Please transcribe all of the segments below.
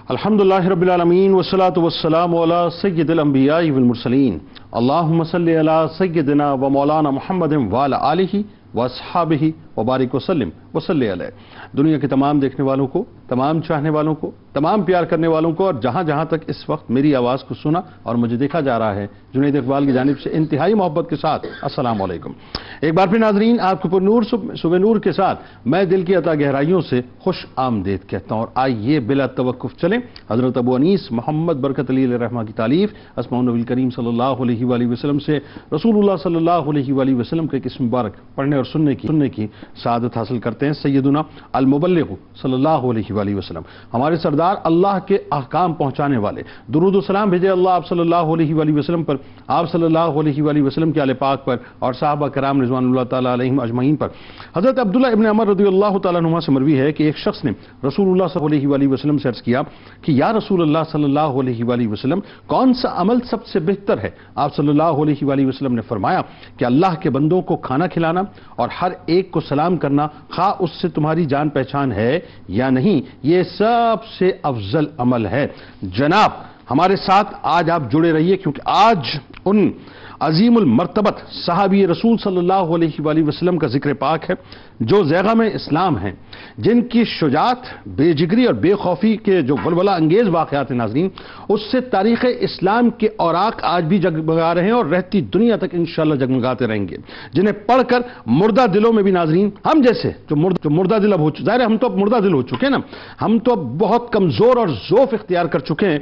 الحمدللہ رب العالمین والصلاة والسلام علی سید الانبیاء والمرسلین اللہم صلی علی سیدنا و مولانا محمد وعلی آلہ واصحابہ وبارک وسلم وصلی علیہ۔ دنیا کے تمام دیکھنے والوں کو، تمام چاہنے والوں کو، تمام پیار کرنے والوں کو اور جہاں جہاں تک اس وقت میری آواز کو سنا اور مجھے دیکھا جا رہا ہے، جنید اقبال کی جانب سے انتہائی محبت کے ساتھ السلام علیکم۔ ایک بار پھر ناظرین، آپ کو پر نور صبح نور کے ساتھ میں دل کی عطا گہرائیوں سے خوش آمدید کہتا ہوں، اور آئیے بلا توقف چلیں حضرت ابو انیس محمد برکت علی علیہ الرحمہ کی تعلیف اسماء النبی کریم صلی اللہ علیہ وآلہ وسلم سے رسول اللہ صلی اللہ علیہ وآلہ وسلم کے اسم مبارک پڑھنے اور سننے کی سعادت حاصل کرتے ہیں۔ سیدنا المبلغ صلی اللہ علیہ وآلہ وسلم، ہمارے سردار، اللہ کے احکام پہنچانے والے، درود و سلام بھیجے اللہ آپ صلی اللہ علیہ وآلہ وسلم پر، آپ صلی اللہ علیہ وآلہ وسلم کے آل پاک پر اور صحابہ کرام رضوان اللہ تعالی علیہم اجمعین پر۔ حضرت عبداللہ ابن عمر رضی اللہ تعالیٰ عنہما سے مروی ہے کہ ایک شخص نے رسول اللہ صلی اللہ علیہ وآلہ وسلم سے عرض کیا کہ یا رسول اللہ صلی اللہ علیہ وآلہ وسلم، کون سا عمل سب سے بہتر ہے؟ آپ صلی اللہ علیہ وآلہ وسلم نے فرمایا کہ اللہ کے بندوں کو کھانا کھلانا اور ہر ایک کو سلام کرنا، خواہ اس سے تمہاری جان پہچان ہے یا نہیں، یہ سب سے افضل عمل ہے۔ جناب ہمارے ساتھ آج آپ جڑے رہیے، کیونکہ آج ان عظیم المرتبت صحابی رسول صلی اللہ علیہ وآلہ وسلم کا ذکر پاک ہے جو زیغم اسلام ہیں، جن کی شجاعت، بے جگری اور بے خوفی کے جو ولولہ انگیز واقعات ہیں ناظرین، اس سے تاریخ اسلام کے اوراق آج بھی جگمگا رہے ہیں اور رہتی دنیا تک انشاءاللہ جگمگاتے رہیں گے، جنہیں پڑھ کر مردہ دلوں میں بھی ناظرین، ہم جیسے جو مردہ دل اب ہو چکے، ظاہر ہے ہم تو اب مردہ دل ہو چکے ہیں نا، ہم تو اب بہت کمزور اور ضعف اختیار کر چکے ہیں،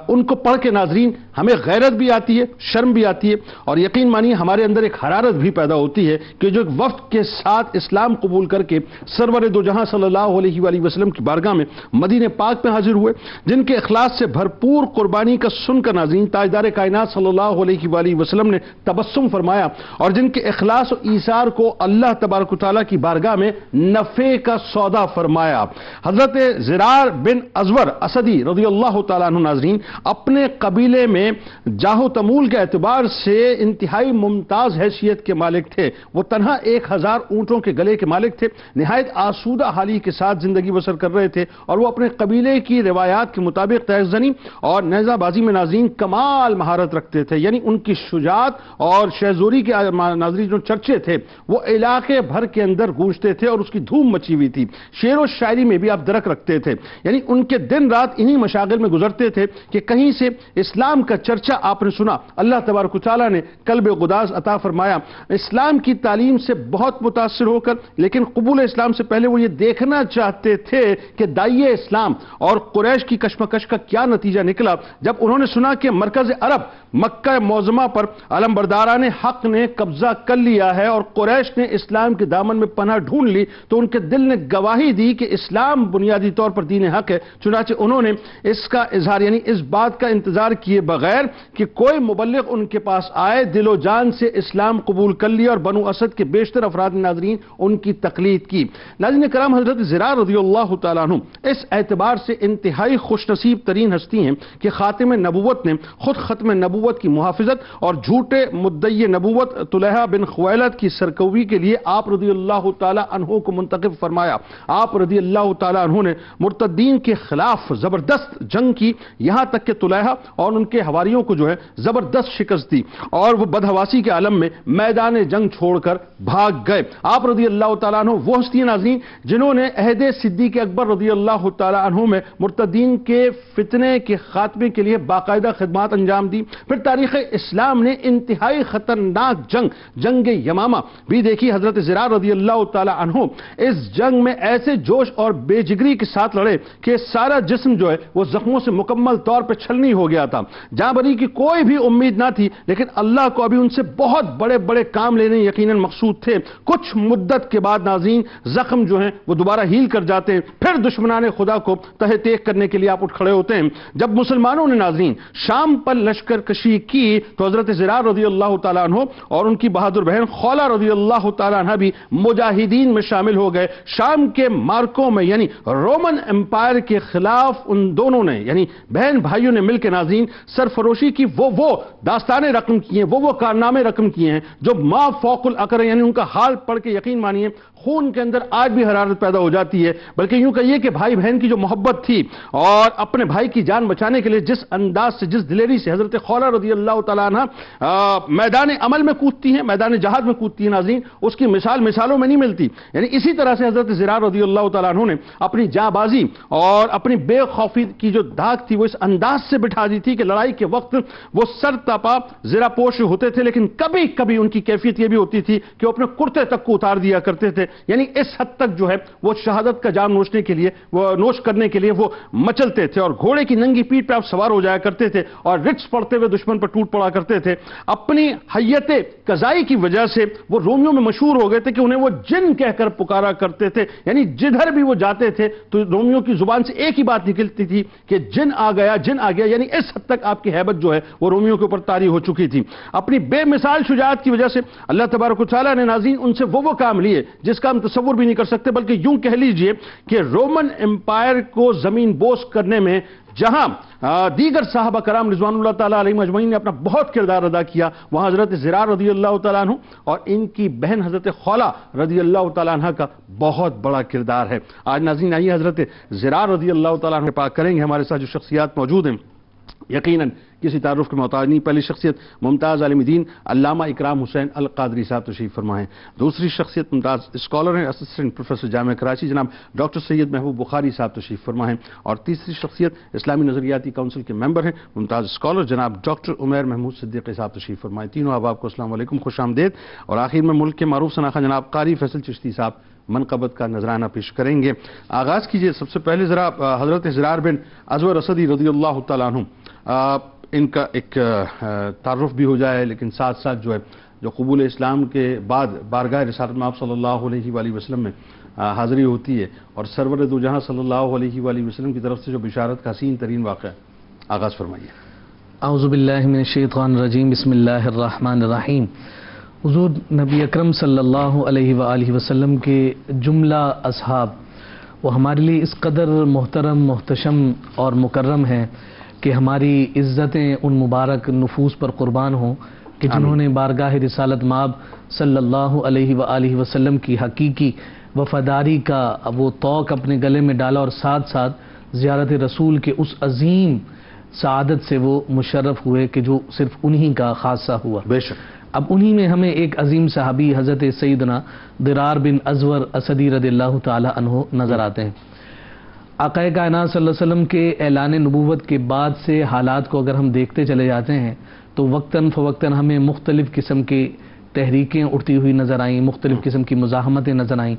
ان کو پڑھ کے ناظرین ہمیں غیرت بھی آتی ہے، شرم بھی آتی ہے، اور یقین مانیے ہمارے اندر ایک حرارت بھی پیدا ہوتی ہے کہ جو ایک وفد کے ساتھ اسلام قبول کر کے سرور دو جہاں صلی اللہ علیہ وآلہ وسلم کی بارگاہ میں مدینہ پاک میں حاضر ہوئے، جن کے اخلاص سے بھرپور قربانی کا سن کر ناظرین تاجدار کائنات صلی اللہ علیہ وآلہ وسلم نے تبسم فرمایا، اور جن کے اخلاص و ایثار کو اللہ تبارک و تعالیٰ کی بارگاہ میں نفع کا سودا فرمایا۔ حضرت زرار بن ازور اسدی رضی اللہ تعالیٰ عنہ ناظرین اپنے قبیلے میں جاہ و تمول کے اعتبار سے انتہائی ممتاز حیثیت کے مالک تھے، وہ تنہا 1000 اونٹوں کے گلے کے مالک تھے، نہایت آسودہ حالی کے ساتھ زندگی بسر کر رہے تھے، اور وہ اپنے قبیلے کی روایات کے مطابق تیز زنی اور نیزہ بازی میں ناظرین کمال مہارت رکھتے تھے، یعنی ان کی شجاعت اور شہزوری کے ناظرین جو چرچے تھے وہ علاقے بھر کے اندر گونجتے تھے اور اس کی دھوم مچی ہوئی تھی۔ شعر و شاعری میں بھی آپ درک رکھتے تھے، یعنی ان کے دن رات انہی مشاغل میں گزرتے تھے کہ کہیں سے اسلام کا چرچا آپ نے سنا، اللہ تبارک و تعالیٰ نے قلب غداز عطا فرمایا، اسلام کی تعلیم سے بہت متاثر ہو کر، لیکن قبول اسلام سے پہلے وہ یہ دیکھنا چاہتے تھے کہ داعی اسلام اور قریش کی کشمکش کا کیا نتیجہ نکلا جب انہوں نے سنا کہ مرکز عرب مکہ معظمہ پر علمبرداران حق نے قبضہ کر لیا ہے اور قریش نے اسلام کے دامن میں پناہ ڈھونڈ لی، تو ان کے دل نے گواہی دی کہ اسلام بنیادی طور پر دین حق ہے، چنانچہ انہوں نے اس کا اظہار یعنی اس بات کا انتظار کیے بغیر کہ کوئی مبلغ ان کے پاس آئے، دل و جان سے اسلام قبول کر لیا، اور بنو اسد کے بیشتر افراد ناظرین ان کی تقلید کی۔ ناظرین کرام، حضرت زرار رضی اللہ تعالیٰ عنہ اس اعتبار سے انتہائی خوش نصیب ترین ہستی ہیں کہ خاتم نبوت نے خود ختم نبوت کی محافظت اور جھوٹے مدعی نبوت طلحہ بن خویلد کی سرکوبی کے لیے آپ رضی اللہ تعالیٰ عنہ کو منتخب فرمایا۔ آپ رضی اللہ تعالیٰ عنہ نے مرتدین کے خلاف زبردست جنگ کی، یہاں تک کہ طلحہ اور ان کے حواریوں کو جو ہے زبردست شکست دی اور وہ بدحواسی کے عالم میں میدان جنگ چھوڑ کر بھاگ گئے۔ آپ رضی اللہ تعالیٰ عنہ وہ ہستی ناظرین جنہوں نے عہد صدیق اکبر رضی اللہ تعالیٰ عنہ میں مرتدین کے فتنے کے خاتمے کے لیے باقاعدہ خدمات انجام دی۔ پھر تاریخ اسلام نے انتہائی خطرناک جنگ یمامہ بھی دیکھی۔ حضرت زرار رضی اللہ تعالیٰ عنہ اس جنگ میں ایسے جوش اور بے جگری کے ساتھ لڑے کہ سارا جسم جو ہے وہ زخموں سے مکمل طور پر چھلنی ہو گیا تھا، جاں بری کی کوئی بھی امید نہ تھی، لیکن اللہ کو ابھی ان سے بہت بڑے بڑے کام لینے یقیناً مقصود تھے۔ کچھ مدت کے بعد ناظرین زخم جو ہیں وہ دوبارہ ہیل کر جاتے ہیں، پھر دشمنان خدا کو تہہ تیغ کرنے کے لیے آپ اٹھ کھڑے ہوتے ہیں۔ جب مسلمانوں نے ناظرین شام پر لشکر کشی کی تو حضرت زرار رضی اللہ تعالیٰ عنہ اور ان کی بہادر بہن خولہ رضی اللہ تعالیٰ عنہ بھی مجاہدین میں شامل ہو گئے۔ شام کے مارکوں میں یعنی رومن امپائر کے خلاف ان دونوں نے یعنی بہن بھائی بھائیوں نے مل کے ناظرین سرفروشی کی، وہ داستانیں رقم کی ہیں، وہ کارنامے رقم کیے ہیں جو ما فوق العقل، یعنی ان کا حال پڑھ کے یقین مانیے خون کے اندر آج بھی حرارت پیدا ہو جاتی ہے۔ بلکہ یوں کہیے کہ بھائی بہن کی جو محبت تھی اور اپنے بھائی کی جان بچانے کے لیے جس انداز سے، جس دلیری سے حضرت خولہ رضی اللہ تعالیٰ عنہ میدان عمل میں کودتی ہیں، میدان جہاد میں کودتی ہیں ناظرین، اس کی مثال مثالوں میں نہیں ملتی۔ یعنی اسی طرح سے حضرت زرار رضی اللہ تعالیٰ عنہ نے اپنی جاں بازی اور اپنی بے خوفی کی جو دھاک تھی وہ اس انداز سے بٹھا دی تھی کہ لڑائی کے وقت وہ سر تپا زرہ پوش ہوتے تھے، لیکن کبھی کبھی ان کی کیفیت یہ بھی ہوتی تھی کہ وہ اپنے کرتے تک کو اتار دیا کرتے تھے۔ یعنی اس حد تک جو ہے وہ شہادت کا جام نوشنے کے لیے، وہ نوش کرنے کے لیے وہ مچلتے تھے، اور گھوڑے کی ننگی پیٹھ پہ آپ سوار ہو جایا کرتے تھے اور رٹس پڑتے ہوئے دشمن پر ٹوٹ پڑا کرتے تھے۔ اپنی حیت قضائی کی وجہ سے وہ رومیوں میں مشہور ہو گئے تھے کہ انہیں وہ جن کہہ کر پکارا کرتے تھے، یعنی جدھر بھی وہ جاتے تھے تو رومیوں کی زبان سے ایک ہی بات نکلتی تھی کہ جن آ گیا، جن آ گیا۔ یعنی اس حد تک آپ کی ہیبت جو ہے وہ رومیوں کے اوپر طاری ہو چکی تھی۔ اپنی بے مثال شجاعت کی وجہ سے اللہ تبارک و تعالیٰ نے ناظرین ان سے وہ کام لیے جس کا ہم تصور بھی نہیں کر سکتے، بلکہ یوں کہہ لیجئے کہ رومن امپائر کو زمین بوس کرنے میں جہاں دیگر صحابہ کرام رضوان اللہ تعالیٰ علیہ مجمعین نے اپنا بہت کردار ادا کیا، وہاں حضرت زرار رضی اللہ تعالیٰ عنہ اور ان کی بہن حضرت خولہ رضی اللہ تعالیٰ عنہ کا بہت بڑا کردار ہے۔ آج ناظرین آئیے حضرت زرار رضی اللہ تعالیٰ عنہ پاک کریں گے۔ ہمارے ساتھ جو شخصیات موجود ہیں یقیناً کسی تعارف کے محتاج نہیں۔ پہلی شخصیت ممتاز عالم دین علامہ اکرام حسین القادری صاحب تشریف فرما ہیں۔ دوسری شخصیت ممتاز اسکالر ہیں، اسسٹنٹ پروفیسر جامعہ کراچی جناب ڈاکٹر سید محبوب بخاری صاحب تشریف فرما ہیں۔ اور تیسری شخصیت اسلامی نظریاتی کونسل کے ممبر ہیں، ممتاز اسکالر جناب ڈاکٹر عمیر محمود صدیقی صاحب تشریف فرما ہیں۔ تینوں احباب کو السلام علیکم، خوش آمدید۔ اور آخر میں ملک کے معروف شناخت جناب قاری فیصل چشتی صاحب منقبت کا نذرانہ پیش کریں گے۔ آغاز کیجئے سب سے پہلے ذرا حضرت زرار بن ازور اسدی رضی اللہ تعالیٰ عنہ، ان کا ایک تعارف بھی ہو جائے، لیکن ساتھ ساتھ جو ہے جو قبول اسلام کے بعد بارگاہ رسالت میں آپ صلی اللہ علیہ وآلہ وسلم میں حاضری ہوتی ہے اور سرور دو جہاں صلی اللہ علیہ وآلہ وسلم کی طرف سے جو بشارت کا حسین ترین واقعہ آغاز فرمائیے۔ اعوذ باللہ من الشیطان الرجیم، بسم اللہ الرحمن الرحیم۔ حضور نبی اکرم صلی اللہ علیہ وآلہ وسلم کے جملہ اصحاب وہ ہمارے لیے اس قدر محترم، محتشم اور مکرم ہیں کہ ہماری عزتیں ان مبارک نفوس پر قربان ہوں کہ جنہوں نے بارگاہ رسالت مآب صلی اللہ علیہ وآلہ وسلم کی حقیقی وفاداری کا وہ طوق اپنے گلے میں ڈالا، اور ساتھ ساتھ زیارت رسول کے اس عظیم سعادت سے وہ مشرف ہوئے کہ جو صرف انہی کا خاصہ ہوا۔ بے شک اب انہی میں ہمیں ایک عظیم صحابی حضرت سیدنا زرار بن ازور اسدی رضی اللہ تعالی عنہ نظر آتے ہیں۔ آقا کائنات صلی اللہ علیہ وسلم کے اعلان نبوت کے بعد سے حالات کو اگر ہم دیکھتے چلے جاتے ہیں تو وقتاً فوقتاً ہمیں مختلف قسم کی تحریکیں اٹھتی ہوئی نظر آئیں، مختلف قسم کی مزاحمتیں نظر آئیں،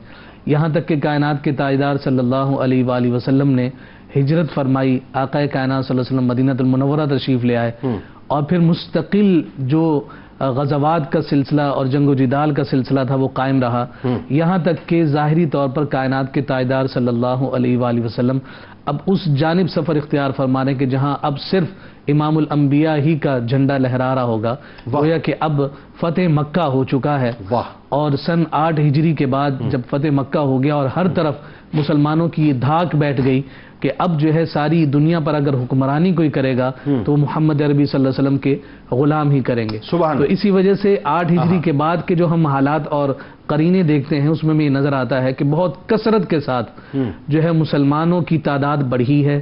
یہاں تک کہ کائنات کے تاجدار صلی اللہ علیہ وآلہ وسلم نے ہجرت فرمائی، آقا کائنات صلی اللہ علیہ وسلم مدینہ المنورہ تشریف لے آئے، اور پھر مستقل جو غزوات کا سلسلہ اور جنگ و جدال کا سلسلہ تھا وہ قائم رہا، یہاں تک کہ ظاہری طور پر کائنات کے تاجدار صلی اللہ علیہ وآلہ وسلم اب اس جانب سفر اختیار فرما رہے کہ جہاں اب صرف امام الانبیاء ہی کا جھنڈا لہرا رہا ہوگا، گویا کہ اب فتح مکہ ہو چکا ہے، اور سن 8 ہجری کے بعد جب فتح مکہ ہو گیا اور ہر طرف مسلمانوں کی یہ دھاک بیٹھ گئی کہ اب جو ہے ساری دنیا پر اگر حکمرانی کوئی کرے گا تو محمد عربی صلی اللہ علیہ وسلم کے غلام ہی کریں گے، تو اسی وجہ سے 8 ہجری کے بعد کے جو ہم حالات اور قرینے دیکھتے ہیں اس میں یہ نظر آتا ہے کہ بہت کثرت کے ساتھ جو ہے مسلمانوں کی تعداد بڑھی ہے،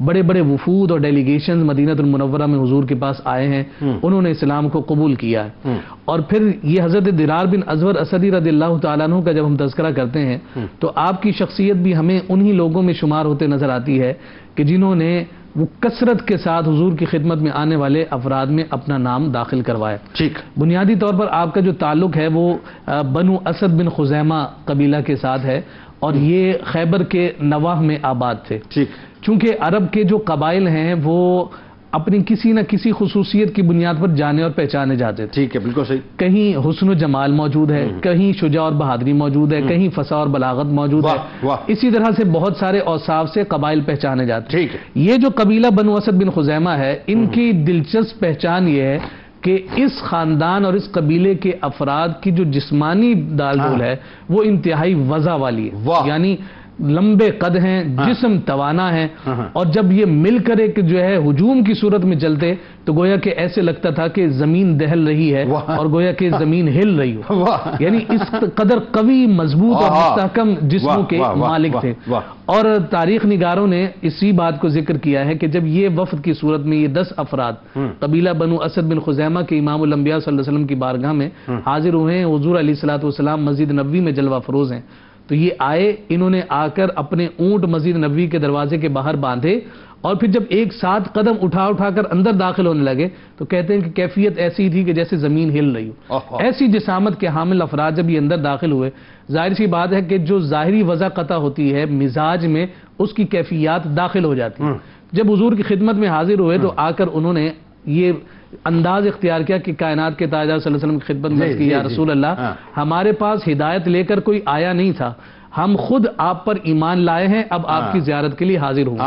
بڑے بڑے وفود اور ڈیلیگیشنز مدینہ المنورہ میں حضور کے پاس آئے ہیں، انہوں نے اسلام کو قبول کیا ہے۔ اور پھر یہ حضرت زرار بن ازور اسدی رضی اللہ تعالیٰ عنہ کا جب ہم تذکرہ کرتے ہیں تو آپ کی شخصیت بھی ہمیں انہی لوگوں میں شمار ہوتے نظر آتی ہے کہ جنہوں نے وہ کثرت کے ساتھ حضور کی خدمت میں آنے والے افراد میں اپنا نام داخل کروایا۔ بنیادی طور پر آپ کا جو تعلق ہے وہ بنو اسد بن خزیمہ قبیلہ کے ساتھ ہے، اور یہ خیبر کے نواح میں آباد تھے۔ چونکہ عرب کے جو قبائل ہیں وہ اپنی کسی نہ کسی خصوصیت کی بنیاد پر جانے اور پہچانے جاتے تھے، بالکل صحیح، کہیں حسن و جمال موجود ہے، کہیں شجاع اور بہادری موجود ہے، کہیں فصاحت اور بلاغت موجود ہے، اسی طرح سے بہت سارے اوصاف سے قبائل پہچانے جاتے ہیں۔ یہ جو قبیلہ بنو اسد بن خزیمہ ہے، ان کی دلچسپ پہچان یہ ہے کہ اس خاندان اور اس قبیلے کے افراد کی جو جسمانی ڈال ڈول ہے وہ انتہائی وضع والی ہے، یعنی لمبے قد ہیں، جسم توانا ہے، اور جب یہ مل کر ایک جو ہے ہجوم کی صورت میں چلتے تو گویا کہ ایسے لگتا تھا کہ زمین دہل رہی ہے اور گویا کہ زمین ہل رہی ہو، یعنی اس قدر قوی، مضبوط اور مستحکم جسموں کے مالک تھے۔ اور تاریخ نگاروں نے اسی بات کو ذکر کیا ہے کہ جب یہ وفد کی صورت میں یہ 10 افراد قبیلہ بنو اسد بن خزیمہ کے امام الانبیاء صلی اللہ علیہ وسلم کی بارگاہ میں حاضر ہوئے ہیں، حضور علیہ الصلوۃ والسلام مسجد نبوی میں جلوہ فروز ہیں، تو یہ آئے، انہوں نے آ کر اپنے اونٹ مسجد نبوی کے دروازے کے باہر باندھے، اور پھر جب ایک ساتھ قدم اٹھا کر اندر داخل ہونے لگے تو کہتے ہیں کہ کیفیت ایسی تھی کہ جیسے زمین ہل رہی ہو۔ ایسی جسامت کے حامل افراد جب یہ اندر داخل ہوئے، ظاہر سی بات ہے کہ جو ظاہری وضع قطع ہوتی ہے مزاج میں، اس کی کیفیات داخل ہو جاتی ہیں۔ جب حضور کی خدمت میں حاضر ہوئے تو آ کر انہوں نے یہ انداز اختیار کیا کہ کائنات کے تاجدار صلی اللہ علیہ وسلم کی خدمت میں کہ یا رسول اللہ، ہمارے پاس ہدایت لے کر کوئی آیا نہیں تھا، ہم خود آپ پر ایمان لائے ہیں، اب آپ کی زیارت کے لیے حاضر ہوں۔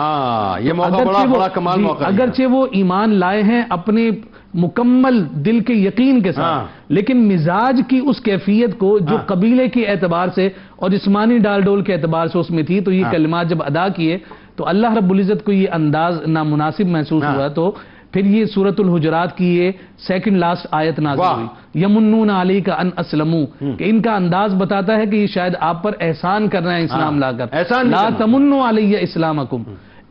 یہ موقع بڑا کمال موقع ہے۔ اگرچہ وہ ایمان لائے ہیں اپنے مکمل دل کے یقین کے ساتھ، لیکن مزاج کی اس کیفیت کو جو قبیلے کے اعتبار سے اور جسمانی ڈال ڈول کے اعتبار سے اس میں تھی، تو یہ کلمات جب ادا کیے تو اللہ رب العزت کو یہ انداز نامناسب محسوس ہوا، تو پھر یہ سورۃ الحجرات کی یہ سیکنڈ لاسٹ آیت نازل ہوئی، یمنون علیک ان اسلموا، کہ ان کا انداز بتاتا ہے کہ یہ شاید آپ پر احسان کر رہے ہیں اسلام لا کر، لا تمنوا علی اسلامکم،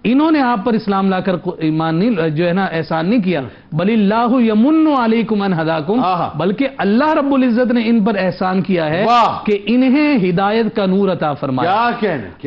انہوں نے آپ پر اسلام لا کر ایمان نہیں جو ہے نا احسان نہیں کیا، بل اللہ یمن علیکم ان ہداکم، بلکہ اللہ رب العزت نے ان پر احسان کیا ہے کہ انہیں ہدایت کا نور عطا فرمایا۔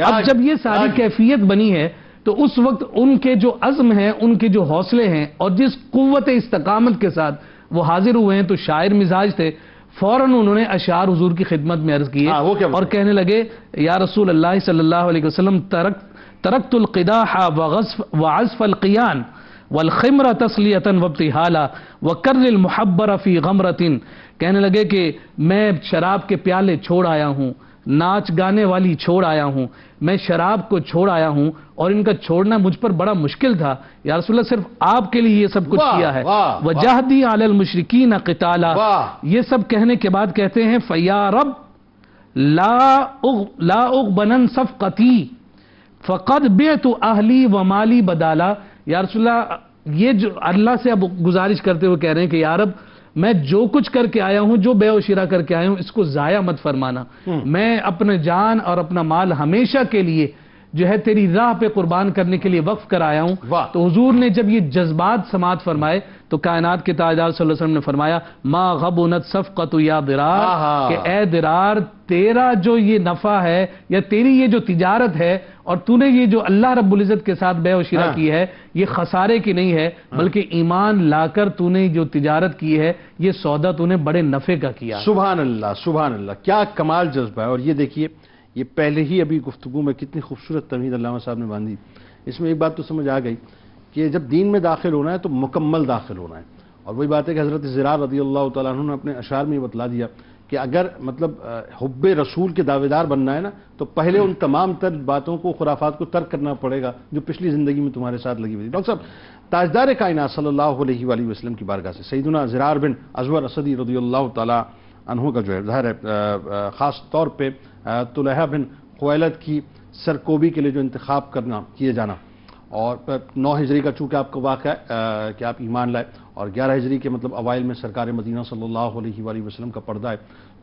اب جب یہ ساری کیفیت بنی ہے تو اس وقت ان کے جو عزم ہیں، ان کے جو حوصلے ہیں، اور جس قوت استقامت کے ساتھ وہ حاضر ہوئے ہیں، تو شاعر مزاج تھے، فوراً انہوں نے اشعار حضور کی خدمت میں عرض کیے اور کہنے لگے یا رسول اللہ صلی اللہ علیہ وسلم، ترکت القداح وعزف القیان والخمر تسلیتا وابتحالا وکر المحبر فی غمرت، کہنے لگے کہ میں شراب کے پیالے چھوڑ آیا ہوں، ناچ گانے والی چھوڑ آیا ہوں، میں شراب کو چھوڑ آیا ہوں، اور ان کا چھوڑنا مجھ پر بڑا مشکل تھا، یا رسول اللہ صرف آپ کے لیے یہ سب کچھ کیا ہے، وجاہدی علی المشرکین قتالا، یہ سب کہنے کے بعد کہتے ہیں فیا رب لا اغبنن صفقتی فقد بعت اہلی و مالی بدالا، یا رسول اللہ یہ جو اللہ سے اب گزارش کرتے ہوئے کہہ رہے ہیں کہ یا رب میں جو کچھ کر کے آیا ہوں، جو بے و شرا کر کے آیا ہوں، اس کو ضائع مت فرمانا، میں اپنے جان اور اپنا مال ہمیشہ کے لیے جو ہے تیری راہ پہ قربان کرنے کے لیے وقف کر آیا ہوں۔ تو حضور نے جب یہ جذبات سماعت فرمائے تو کائنات کے تاجدار صلی اللہ علیہ وسلم نے فرمایا ما غبنت صفقت یا درار، کہ اے درار تیرا جو یہ نفع ہے یا تیری یہ جو تجارت ہے اور تو نے یہ جو اللہ رب العزت کے ساتھ بے و شرا کی ہے، یہ خسارے کی نہیں ہے، بلکہ ایمان لا کر تو نے جو تجارت کی ہے یہ سودا تو نے بڑے نفع کا کیا۔ سبحان اللہ، سبحان اللہ، کیا کمال جذبہ ہے۔ اور یہ دیکھیے یہ پہلے ہی ابھی گفتگو میں کتنی خوبصورت تمہید علامہ صاحب نے باندھی، اس میں ایک بات تو سمجھ آ گئی کہ جب دین میں داخل ہونا ہے تو مکمل داخل ہونا ہے، اور وہی بات ہے کہ حضرت زرار رضی اللہ تعالیٰ عنہ نے اپنے اشعار میں یہ بتلا دیا کہ اگر مطلب حب رسول کے دعوے دار بننا ہے نا تو پہلے ان تمام تر باتوں کو، خرافات کو ترک کرنا پڑے گا جو پچھلی زندگی میں تمہارے ساتھ لگی ہوئی تھی۔ ڈاکٹر صاحب، تاجدار کائنات صلی اللہ علیہ وآلہ وسلم کی بارگاہ سے سیدنا زرار بن ازور اسدی رضی اللہ تعالیٰ عنہ کا جو ہے ظاہر ہے خاص طور پہ طلحہ بن خویلد کی سرکوبی کے لیے جو انتخاب کیے جانا، اور 9 ہجری کا چونکہ آپ کا واقعہ ہے کہ آپ ایمان لائے، اور 11 ہجری کے مطلب اوائل میں سرکار مدینہ صلی اللہ علیہ وآلہ وسلم کا پردہ ہے،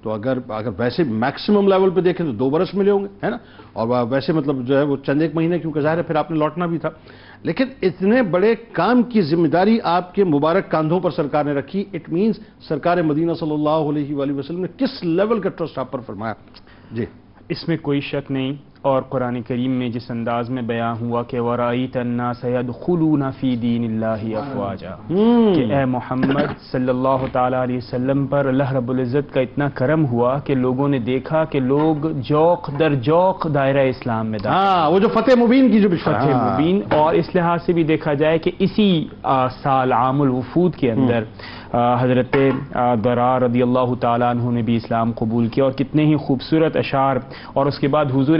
تو اگر ویسے میکسیمم لیول پہ دیکھیں تو 2 برس ملے ہوں گے، ہے نا، اور ویسے مطلب جو ہے وہ چند ایک مہینے، کیونکہ ظاہر ہے پھر آپ نے لوٹنا بھی تھا، لیکن اتنے بڑے کام کی ذمہ داری آپ کے مبارک کاندھوں پر سرکار نے رکھی، اٹ مینس سرکار مدینہ صلی اللہ علیہ وآلہ وسلم نے کس لیول کا ٹرسٹ آپ پر فرمایا۔ جی، اس میں کوئی شک نہیں، اور قرآن کریم میں جس انداز میں بیان ہوا کہ وَرَأَيْتَ النَّاسَ يَدْخُلُونَ فِي دِينِ اللَّهِ أَفْوَاجًا، کہ اے محمد صلی اللہ تعالیٰ علیہ وسلم پر اللہ رب العزت کا اتنا کرم ہوا کہ لوگوں نے دیکھا کہ لوگ جوق در جوق دائرہ اسلام میں داخل، وہ جو فتح مبین کی جو فتح مبین، اور اس لحاظ سے بھی دیکھا جائے کہ اسی سال عام الوفود کے اندر حضرت درار رضی اللہ تعالیٰ عنہ نے بھی اسلام قبول کیا، اور کتنے ہی خوبصورت اشعار، اور اس کے بعد حضور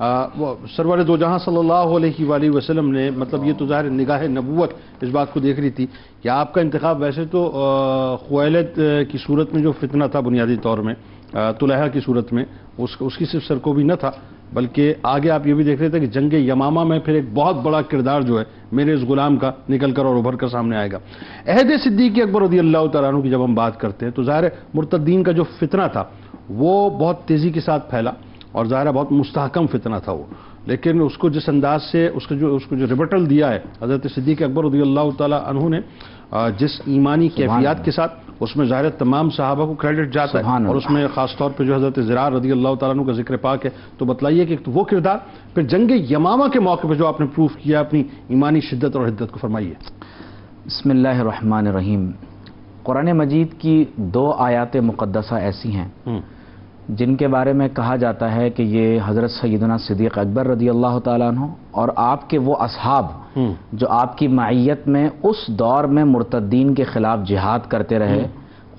وہ سرور دو جہاں صلی اللہ علیہ وآلہ وسلم نے مطلب یہ تو ظاہر نگاہ نبوت اس بات کو دیکھ رہی تھی کہ آپ کا انتخاب ویسے تو خویلد کی صورت میں جو فتنہ تھا بنیادی طور میں طلحہ کی صورت میں اس کی صرف سرکوبی نہ تھا، بلکہ آگے آپ یہ بھی دیکھ رہے تھے کہ جنگ یمامہ میں پھر ایک بہت بڑا کردار جو ہے میرے اس غلام کا نکل کر اور ابھر کر سامنے آئے گا۔ عہد صدیق اکبر رضی اللہ تعالیٰ عنہ کی جب ہم بات کرتے ہیں تو ظاہر مرتدین کا جو فتنہ تھا وہ بہت تیزی کے ساتھ پھیلا اور ظاہر بہت مستحکم فتنہ تھا وہ، لیکن اس کو جس انداز سے اس کو جو ریبٹل دیا ہے حضرت صدیق اکبر رضی اللہ تعالیٰ عنہ نے، جس ایمانی کیفیات کے ساتھ، اس میں ظاہر تمام صحابہ کو کریڈٹ جاتا ہے، اور اس میں خاص طور پہ جو حضرت زرار رضی اللہ تعالیٰ عنہ کا ذکر پاک ہے۔ تو بتلائیے کہ وہ کردار پھر جنگ یمامہ کے موقع پہ جو آپ نے پروف کیا اپنی ایمانی شدت اور حدت کو، فرمائیے۔ بسم اللہ الرحمن الرحیم۔ قرآن مجید کی 2 آیات مقدسہ ایسی ہیں جن کے بارے میں کہا جاتا ہے کہ یہ حضرت سیدنا صدیق اکبر رضی اللہ تعالیٰ عنہ اور آپ کے وہ اصحاب جو آپ کی معیت میں اس دور میں مرتدین کے خلاف جہاد کرتے رہے،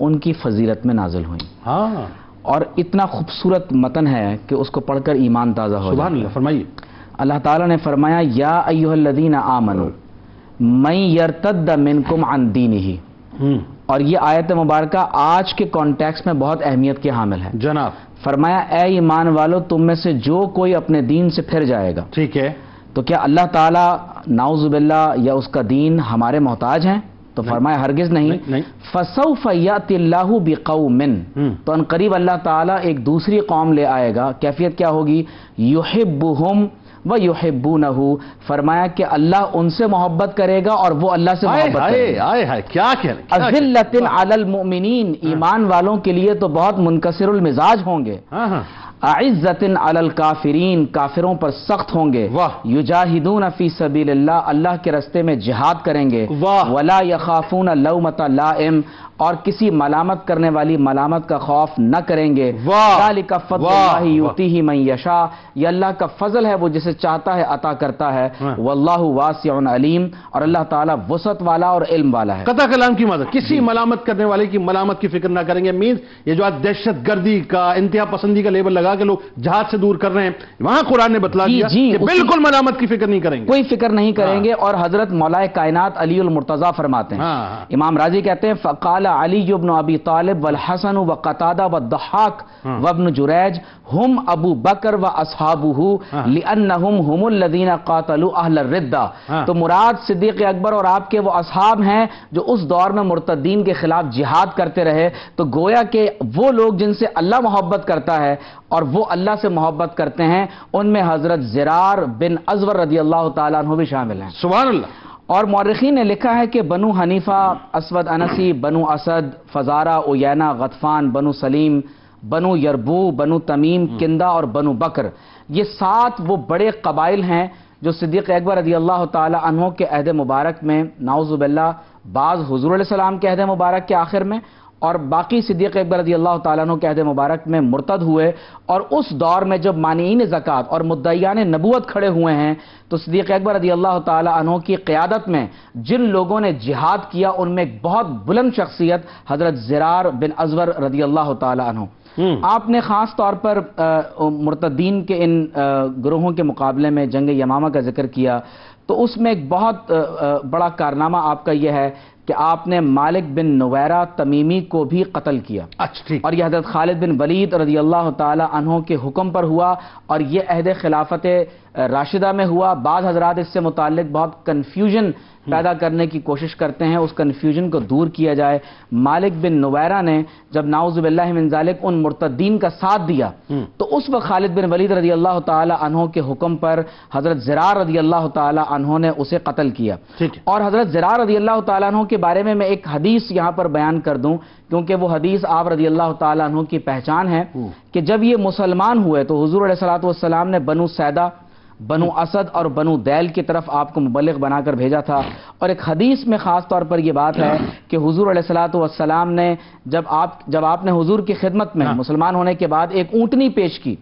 ان کی فضیلت میں نازل ہوئیں۔ اور اتنا خوبصورت متن ہے کہ اس کو پڑھ کر ایمان تازہ ہو سبحان اللہ، فرمائیے۔ اللہ تعالیٰ نے فرمایا یا ایھا الذین آمنوا من یرتد منکم عن دینہ، اور یہ آیت مبارکہ آج کے کانٹیکس میں بہت اہمیت کی حامل ہے۔ جناب فرمایا اے ایمان والو، تم میں سے جو کوئی اپنے دین سے پھر جائے گا، ٹھیک ہے، تو کیا اللہ تعالیٰ نعوذ باللہ یا اس کا دین ہمارے محتاج ہیں؟ تو فرمایا ہرگز نہیں۔ فسوف یأتی اللہ بقوم، تو ان قریب اللہ تعالیٰ ایک دوسری قوم لے آئے گا۔ کیفیت کیا ہوگی؟ یحبہم وَيُحِبُّونَهُ، فرمایا کہ اللہ ان سے محبت کرے گا اور وہ اللہ سے محبت کرے گا۔ کیا کہہ رہے ہیں؟ اذلۃ علی المؤمنین، ایمان والوں کے لیے تو بہت منکسر المزاج ہوں گے۔ اعزۃ علی الکافرین، کافروں پر سخت ہوں گے۔ یجاہدون فی سبیل اللہ، اللہ کے راستے میں جہاد کریں گے۔ ولا یخافون لومۃ لائم، اور کسی ملامت کرنے والی ملامت کا خوف نہ کریں گے۔ ذالک فضل اللہ یؤتیہ من یشاء، یہ اللہ کا فضل ہے، وہ جسے چاہتا ہے عطا کرتا ہے۔ واللہ واسع علیم، اور اللہ تعالیٰ وسعت والا اور علم والا ہے۔ قطع کلام کی مدد، کسی ملامت کرنے والے کی ملامت کی فکر نہ کریں گے، مینز یہ جو آج دہشت گردی کا انتہا پسندی کا لیبل لگا کے لوگ جہاد سے دور کر رہے ہیں، وہاں قرآن نے بتلا دیا کہ بالکل ملامت کی فکر نہیں کریں گے، کوئی فکر نہیں کریں گے۔ اور حضرت مولا کائنات علی المرتضیٰ فرماتے ہیں، امام راضی کہتے ہیں فقال علی ابن ابی طالب والحسن وقتادہ والضحاک وابن جریج ہم ابو بکر واصحابہ لانہم ہم الذین قاتلوا اہل الردہ، تو مراد صدیق اکبر اور آپ کے وہ اصحاب ہیں جو اس دور میں مرتدین کے خلاف جہاد کرتے رہے۔ تو گویا کہ وہ لوگ جن سے اللہ محبت کرتا ہے اور وہ اللہ سے محبت کرتے ہیں، ان میں حضرت زرار بن ازور رضی اللہ تعالیٰ عنہ بھی شامل ہیں۔ سبحان اللہ۔ اور مورخین نے لکھا ہے کہ بنو حنیفہ، اسود انسی، بنو اسد، فزارہ، اویینہ، غطفان، بنو سلیم، بنو یربو، بنو تمیم، کندہ اور بنو بکر، یہ 7 وہ بڑے قبائل ہیں جو صدیق اکبر رضی اللہ تعالی عنہ کے عہد مبارک میں نعوذ باللہ بعض حضور علیہ السلام کے عہد مبارک کے آخر میں اور باقی صدیق اکبر رضی اللہ تعالیٰ عنہ کے عہد مبارک میں مرتد ہوئے۔ اور اس دور میں جب مانعین زکوٰۃ اور مدعیان نبوت کھڑے ہوئے ہیں تو صدیق اکبر رضی اللہ تعالیٰ عنہ کی قیادت میں جن لوگوں نے جہاد کیا ان میں ایک بہت بلند شخصیت حضرت زرار بن ازور رضی اللہ تعالیٰ عنہ۔ آپ نے خاص طور پر مرتدین کے ان گروہوں کے مقابلے میں جنگ یمامہ کا ذکر کیا، تو اس میں ایک بہت بڑا کارنامہ آپ کا یہ ہے کہ آپ نے مالک بن نویرہ تمیمی کو بھی قتل کیا، اور یہ حضرت خالد بن ولید رضی اللہ تعالی عنہ کے حکم پر ہوا، اور یہ عہد خلافت راشدہ میں ہوا۔ بعض حضرات اس سے متعلق بہت کنفیوژن پیدا کرنے کی کوشش کرتے ہیں، اس کنفیوژن کو دور کیا جائے۔ مالک بن نویرہ نے جب نعوذ باللہ من ذالک ان مرتدین کا ساتھ دیا تو اس وقت خالد بن ولید رضی اللہ تعالی عنہ کے حکم پر حضرت زرار رضی اللہ تعالی عنہ نے اسے قتل کیا۔ اور حضرت زرار رضی اللہ تعالی عنہ کے بارے میں ایک حدیث یہاں پر بیان کر دوں، کیونکہ وہ حدیث آپ رضی اللہ تعالی عنہ کی پہچان ہے کہ جب یہ مسلمان ہوئے تو حضور علیہ الصلوۃ والسلام نے بنو سیدہ، بنو اسد اور بنو دیل کی طرف آپ کو مبلغ بنا کر بھیجا تھا۔ اور ایک حدیث میں خاص طور پر یہ بات ہے کہ حضور علیہ الصلوۃ والسلام نے جب آپ نے حضور کی خدمت میں مسلمان ہونے کے بعد ایک اونٹنی پیش کی،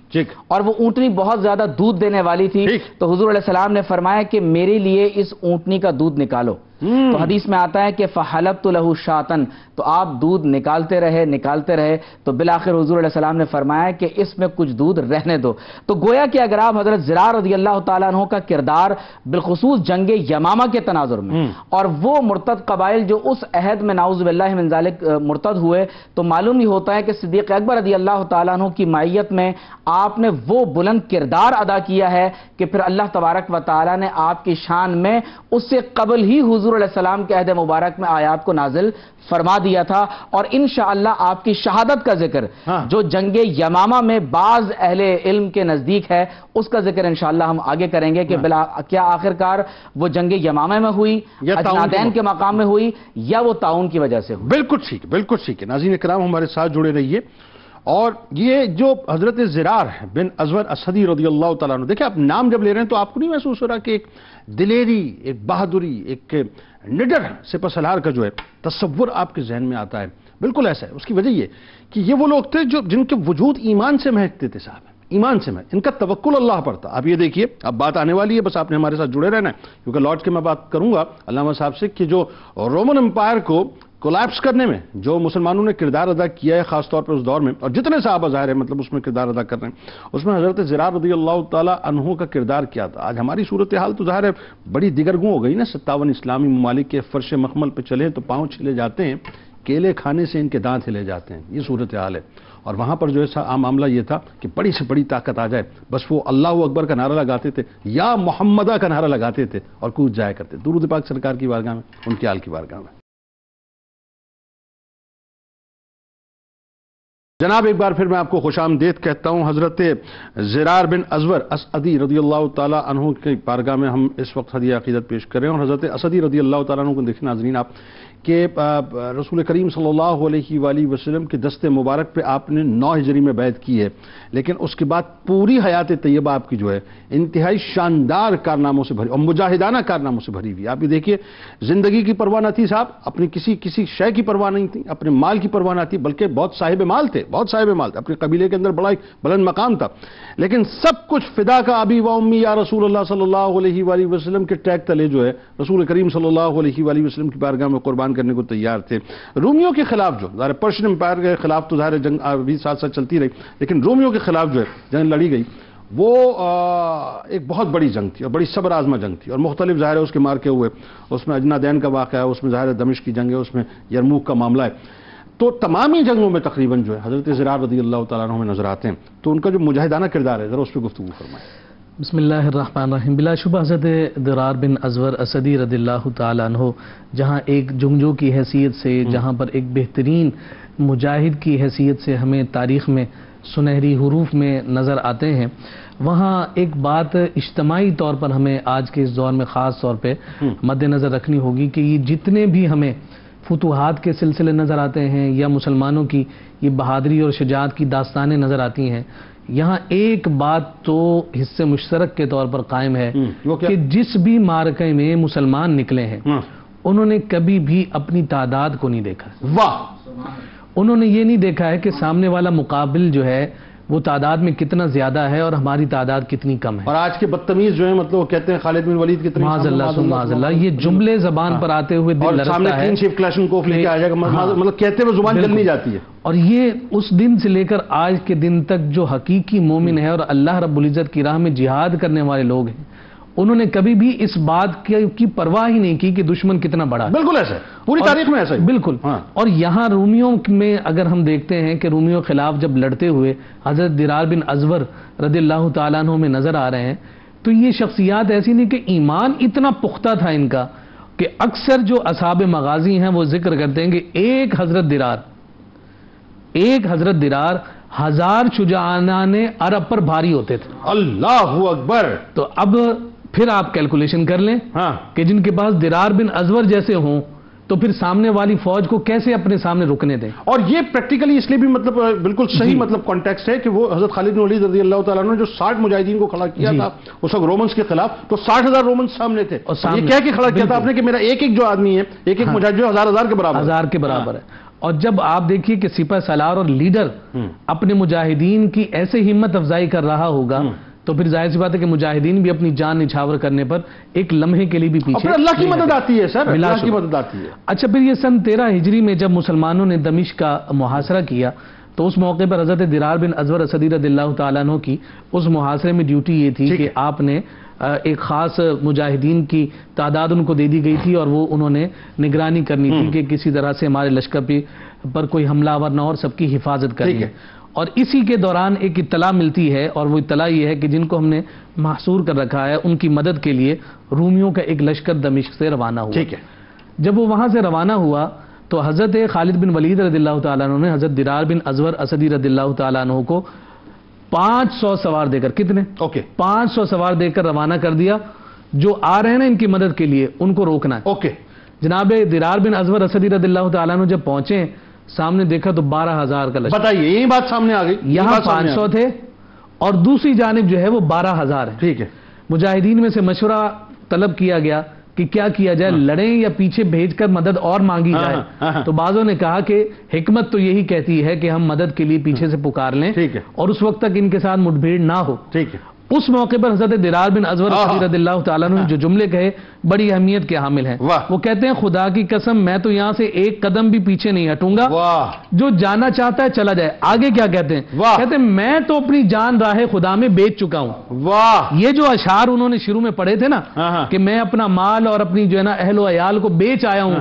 اور وہ اونٹنی بہت زیادہ دودھ دینے والی تھی، تو حضور علیہ السلام نے فرمایا کہ میرے لیے اس اونٹنی کا دودھ نکالو۔ تو حدیث میں آتا ہے کہ فحلبت لہ شاطن، تو آپ دودھ نکالتے رہے تو بالآخر حضور علیہ السلام نے فرمایا کہ اس میں کچھ دودھ رہنے دو۔ تو گویا کہ اگر آپ حضرت زرار رضی اللہ تعالیٰ عنہ کا کردار بالخصوص جنگ یمامہ کے تناظر میں اور وہ مرتد قبائل جو اس عہد میں نعوذ باللہ من ذالک مرتد ہوئے، تو معلوم ہی ہوتا ہے کہ صدیق اکبر رضی اللہ تعالیٰ عنہ کی معیت میں آپ نے وہ بلند کردار ادا کیا ہے کہ پھر اللہ تبارک و تعالیٰ نے آپ کی شان میں اس سے قبل ہی حضور علیہ السلام کے عہد مبارک میں آیات کو نازل فرما دیا تھا، اور انشاءاللہ آپ کی شہادت کا ذکر جو جنگ یمامہ میں بعض اہل علم کے نزدیک ہے اس کا ذکر انشاءاللہ ہم آگے کریں گے کہ کیا آخرکار وہ جنگ یمامہ میں ہوئی، اجنادین کے مقام میں ہوئی، یا وہ تعاون کی وجہ سے ہوئی۔ بالکل ٹھیک ہے۔ ناظرین کرام ہمارے ساتھ جڑے رہیے۔ اور یہ جو حضرت زرار بن ازور اسدی رضی اللہ تعالیٰ عنہ، دیکھیں آپ نام جب لے رہے ہیں تو آپ کو نہیں محسوس ہو رہا کہ ایک دلیری، ایک بہادری، ایک نڈر سپہ سالار کا جو ہے تصور آپ کے ذہن میں آتا ہے؟ بالکل ایسا ہے۔ اس کی وجہ یہ کہ یہ وہ لوگ تھے جن کے وجود ایمان سے مہکتے تھے صاحب، ایمان سے ان کا توکل اللہ پر تھا۔ آپ یہ دیکھیے، اب بات آنے والی ہے، بس آپ نے ہمارے ساتھ جڑے رہنا ہے، کیونکہ لوٹ کے میں بات کروں گا علامہ صاحب سے کہ جو رومن امپائر کو کولیپس کرنے میں جو مسلمانوں نے کردار ادا کیا ہے خاص طور پر اس دور میں، اور جتنے صحابہ ظاہر ہے مطلب اس میں کردار ادا کر رہے ہیں، اس میں حضرت زرار رضی اللہ تعالیٰ عنہ کا کردار کیا تھا۔ آج ہماری صورتحال تو ظاہر ہے بڑی دیگرگوں ہو گئی نا، 57 اسلامی ممالک کے فرش مخمل پہ چلے تو پاؤں چھلے جاتے ہیں، کیلے کھانے سے ان کے دانت ہلے جاتے ہیں، یہ صورتحال ہے۔ اور وہاں پر جو ہے عام معاملہ یہ تھا کہ بڑی سے بڑی طاقت آ جائے بس وہ اللہ اکبر کا نعرہ لگاتے تھے یا محمدہ کا نعرہ لگاتے تھے اور کود جایا کرتے۔ درود پاک سرکار کی بارگاہ میں، ان کے آل کی بارگاہ میں۔ جناب ایک بار پھر میں آپ کو خوش آمدید کہتا ہوں۔ حضرت زرار بن ازور اسدی رضی اللہ تعالیٰ عنہ کی بارگاہ میں ہم اس وقت ہدیہ عقیدت پیش کر رہے ہیں، اور حضرت اسدی رضی اللہ تعالیٰ عنہ کو دیکھیں ناظرین آپ کہ رسول کریم صلی اللہ علیہ وآلہ وسلم کے دست مبارک پہ آپ نے 9 ہجری میں بیعت کی ہے، لیکن اس کے بعد پوری حیات طیبہ آپ کی جو ہے انتہائی شاندار کارناموں سے بھری اور مجاہدانہ کارناموں سے بھری ہوئی۔ آپ یہ دیکھیے، زندگی کی پرواہ نہ تھی صاحب، اپنی کسی شے کی پرواہ نہیں تھی، اپنے مال کی پرواہ نہ تھی، بلکہ بہت صاحب مال تھے، اپنے قبیلے کے اندر بڑا ایک بلند مقام تھا، لیکن سب کچھ فدا کا ابی و امی یا رسول اللہ صلی اللہ علیہ وآلہ وسلم کے ٹیگ تلے جو ہے رسول کریم صلی اللہ علیہ وآلہ وسلم کی بارگاہ میں قربان کرنے کو تیار تھے۔ رومیوں کے خلاف جو ظاہر پرشین امپائر کے خلاف تو ظاہر جنگ بھی ساتھ چلتی رہی، لیکن رومیوں کے خلاف جو ہے جنگ لڑی گئی، وہ ایک بہت بڑی جنگ تھی اور بڑی صبر آزما جنگ تھی، اور مختلف ظاہر ہے اس کے مارکے ہوئے، اس میں اجنادین کا واقعہ ہے، اس میں ظاہر دمشق کی جنگ ہے، اس میں یرموک کا معاملہ ہے۔ تو تمام ہی جنگوں میں تقریباً جو ہے حضرت زرار رضی اللہ تعالیٰ عنہ میں نظر آتے ہیں، تو ان کا جو مجاہدانہ کردار ہے ذرا اس پہ گفتگو فرمائیں۔ بسم اللہ الرحمن الرحیم۔ بلا شبہ حضرت زرار بن ازور اسدی رضی اللہ تعالیٰ عنہ جہاں ایک جنگجو کی حیثیت سے، جہاں پر ایک بہترین مجاہد کی حیثیت سے ہمیں تاریخ میں سنہری حروف میں نظر آتے ہیں، وہاں ایک بات اجتماعی طور پر ہمیں آج کے اس دور میں خاص طور پہ مد نظر رکھنی ہوگی کہ یہ جتنے بھی ہمیں فتوحات کے سلسلے نظر آتے ہیں یا مسلمانوں کی یہ بہادری اور شجاعت کی داستانیں نظر آتی ہیں، یہاں ایک بات تو حصے مشترک کے طور پر قائم ہے کہ جس بھی معرکے میں مسلمان نکلے ہیں انہوں نے کبھی بھی اپنی تعداد کو نہیں دیکھا۔ واہ! انہوں نے یہ نہیں دیکھا ہے کہ سامنے والا مقابل جو ہے وہ تعداد میں کتنا زیادہ ہے اور ہماری تعداد کتنی کم ہے۔ اور آج کے بدتمیز جو ہیں مطلب وہ کہتے ہیں خالد بن ولید کتنے معاذ اللہ، یہ جملے زبان پر آتے ہوئے دل لرزتا ہے، سامنے کلین شیف کلاشنکوف لے کے آ جائے گا، مطلب کہتے ہوئے زبان جل نہیں جاتی ہے۔ اور یہ اس دن سے لے کر آج کے دن تک جو حقیقی مومن ہے اور اللہ رب العزت کی راہ میں جہاد کرنے والے لوگ ہیں، انہوں نے کبھی بھی اس بات کی پرواہ ہی نہیں کی کہ دشمن کتنا بڑا ہے۔ بالکل ایسا ہے، پوری تاریخ میں ایسا ہی بالکل۔ اور یہاں رومیوں میں اگر ہم دیکھتے ہیں کہ رومیوں کے خلاف جب لڑتے ہوئے حضرت زرار بن ازور رضی اللہ تعالیٰ عنہ میں نظر آ رہے ہیں، تو یہ شخصیات ایسی نہیں کہ ایمان اتنا پختہ تھا ان کا کہ اکثر جو اصحاب مغازی ہیں وہ ذکر کرتے ہیں کہ ایک حضرت درار 1000 شجاعانہ عرب پر بھاری ہوتے تھے۔ اللہ اکبر! تو اب پھر آپ کیلکولیشن کر لیں کہ جن کے پاس زرار بن ازور جیسے ہوں تو پھر سامنے والی فوج کو کیسے اپنے سامنے رکنے دیں۔ اور یہ پریکٹیکلی اس لیے بھی مطلب بالکل صحیح مطلب کانٹیکسٹ ہے کہ وہ حضرت خالد بن ولید رضی اللہ تعالیٰ عنہ نے جو 60 مجاہدین کو کھڑا کیا تھا اس وقت رومنس کے خلاف، تو 60,000 رومنس سامنے تھے، اور یہ کہہ کے کھڑا کیا تھا آپ نے کہ میرا ایک جو آدمی ہے، ایک مجاہد جو 1000 کے برابر ہے۔ اور جب آپ دیکھیے کہ سپہ سالار اور لیڈر اپنے مجاہدین کی ایسے ہمت افزائی کر رہا ہوگا تو پھر ظاہر سی بات ہے کہ مجاہدین بھی اپنی جان نچھاور کرنے پر ایک لمحے کے لیے بھی پیچھے اللہ کی نہیں مدد ہٹے۔ آتی ہے سر، بلا اللہ کی شبہ۔ مدد آتی ہے۔ اچھا پھر یہ سن 13 ہجری میں جب مسلمانوں نے دمشق کا محاصرہ کیا تو اس موقع پر حضرت درار بن ازور اسدی رضی اللہ تعالیٰ عنہ کی اس محاصرے میں ڈیوٹی یہ تھی ٹھیک کہ ہے۔ آپ نے ایک خاص مجاہدین کی تعداد ان کو دے دی گئی تھی اور وہ انہوں نے نگرانی کرنی تھی کہ کسی طرح سے ہمارے لشکر پر کوئی حملہ آور نہ ہو اور سب کی حفاظت کرنی ٹھیک ہے۔ ہے۔ اور اسی کے دوران ایک اطلاع ملتی ہے اور وہ اطلاع یہ ہے کہ جن کو ہم نے محصور کر رکھا ہے ان کی مدد کے لیے رومیوں کا ایک لشکر دمشق سے روانہ ہوا۔ ٹھیک ہے۔ جب وہ وہاں سے روانہ ہوا تو حضرت خالد بن ولید رضی اللہ تعالیٰ عنہ نے حضرت درار بن ازور اسدی رضی اللہ تعالیٰ عنہ کو 500 سوار دے کر، کتنے؟ اوکے 500 سوار دے کر روانہ کر دیا۔ جو آ رہے ہیں نا ان کی مدد کے لیے ان کو روکنا ہے۔ اوکے جناب درار بن ازور اسدی رضی اللہ تعالیٰ عنہ جب پہنچے سامنے دیکھا تو 12,000 کا لشکر، بتائیے، یہی بات سامنے آ گئی، یہاں 500 تھے اور دوسری جانب جو ہے وہ 12,000 ہے۔ ٹھیک ہے۔ مجاہدین میں سے مشورہ طلب کیا گیا کہ کیا کیا جائے، لڑیں یا پیچھے بھیج کر مدد اور مانگی جائے؟ تو بعضوں نے کہا کہ حکمت تو یہی کہتی ہے کہ ہم مدد کے لیے پیچھے سے پکار لیں ٹھیک ہے۔ اور اس وقت تک ان کے ساتھ مٹبھیڑ نہ ہو۔ ٹھیک ہے۔ اس موقع پر حضرت درار بن ازور اسدی رضی اللہ تعالیٰ عنہ نے جو جملے کہے بڑی اہمیت کے حامل ہیں۔ واہ۔ وہ کہتے ہیں خدا کی قسم میں تو یہاں سے ایک قدم بھی پیچھے نہیں ہٹوں گا، واہ جو جانا چاہتا ہے چلا جائے۔ آگے کیا کہتے ہیں؟ واہ۔ کہتے ہیں میں تو اپنی جان راہ خدا میں بیچ چکا ہوں۔ واہ یہ جو اشعار انہوں نے شروع میں پڑھے تھے نا ہاں۔ کہ میں اپنا مال اور اپنی جو ہے نا اہل و عیال کو بیچ آیا ہوں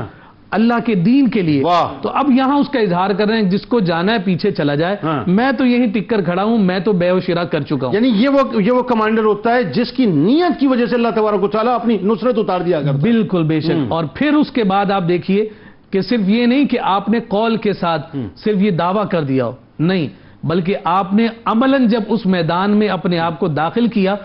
اللہ کے دین کے لیے، واہ۔ تو اب یہاں اس کا اظہار کر رہے ہیں جس کو جانا ہے پیچھے چلا جائے، ہاں۔ میں تو یہیں ٹک کر کھڑا ہوں، میں تو بے و شرا کر چکا ہوں۔ یعنی یہ وہ کمانڈر ہوتا ہے جس کی نیت کی وجہ سے اللہ تبارک و تعالیٰ اپنی نصرت اتار دیا کرتا ہے۔ بالکل بے شک۔ اور پھر اس کے بعد آپ دیکھیے کہ صرف یہ نہیں کہ آپ نے قول کے ساتھ صرف یہ دعویٰ کر دیا ہو، نہیں، بلکہ آپ نے عملاً جب اس میدان میں اپنے آپ کو داخل کیا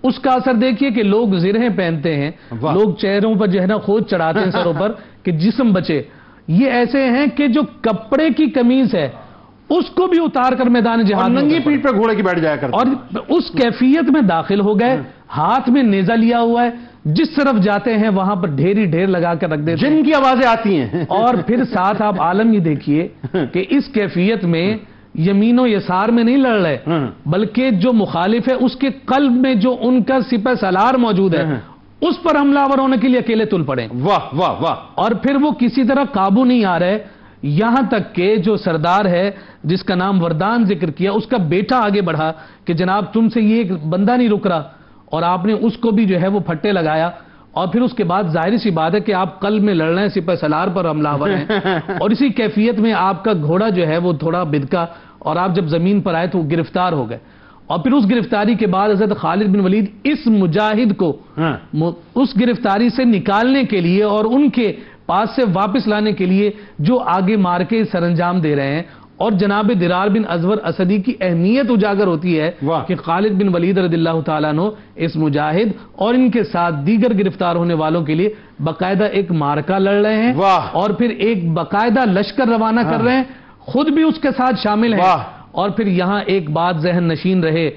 اس کا اثر دیکھیے کہ لوگ زرہیں پہنتے ہیں، واہ۔ لوگ چہروں پر جو ہے نا خود چڑھاتے ہیں سروں پر کہ جسم بچے۔ یہ ایسے ہیں کہ جو کپڑے کی قمیض ہے اس کو بھی اتار کر میدان اور جہاد میں ننگی اتر پڑے۔ پیٹھ پہ گھوڑے کی بیٹھ جایا کرتا اور اس کیفیت میں داخل ہو گئے، ہاتھ میں نیزہ لیا ہوا ہے، جس طرف جاتے ہیں وہاں پر ڈھیر ہی ڈھیر لگا کر رکھ دیتے ہیں۔ جن کی آوازیں آتی ہیں اور پھر ساتھ آپ عالم یہ دیکھیے کہ اس کیفیت میں یمین و یسار میں نہیں لڑ رہے بلکہ جو مخالف ہے اس کے قلب میں جو ان کا سپہ سالار موجود ہے اس پر حملہ آور ہونے کے لیے اکیلے تل پڑے، واہ واہ واہ۔ اور پھر وہ کسی طرح قابو نہیں آ رہے، یہاں تک کہ جو سردار ہے جس کا نام وردان ذکر کیا اس کا بیٹا آگے بڑھا کہ جناب تم سے یہ ایک بندہ نہیں رک رہا، اور آپ نے اس کو بھی جو ہے وہ پھٹے لگایا۔ اور پھر اس کے بعد ظاہر سی بات ہے کہ آپ قلب میں لڑ رہے ہیں، سپہ سالار پر حملہ آور ہیں، اور اسی کیفیت میں آپ کا گھوڑا جو ہے وہ تھوڑا بدکا اور آپ جب زمین پر آئے تو وہ گرفتار ہو گئے۔ اور پھر اس گرفتاری کے بعد حضرت خالد بن ولید اس مجاہد کو اس گرفتاری سے نکالنے کے لیے اور ان کے پاس سے واپس لانے کے لیے جو آگے مار کے سر انجام دے رہے ہیں، اور جناب درار بن ازور اسدی کی اہمیت اجاگر ہوتی ہے کہ خالد بن ولید رضی اللہ تعالیٰ عنہ اس مجاہد اور ان کے ساتھ دیگر گرفتار ہونے والوں کے لیے باقاعدہ ایک مارکا لڑ رہے ہیں، اور پھر ایک باقاعدہ لشکر روانہ کر رہے ہیں، خود بھی اس کے ساتھ شامل ہیں۔ اور پھر یہاں ایک بات ذہن نشین رہے،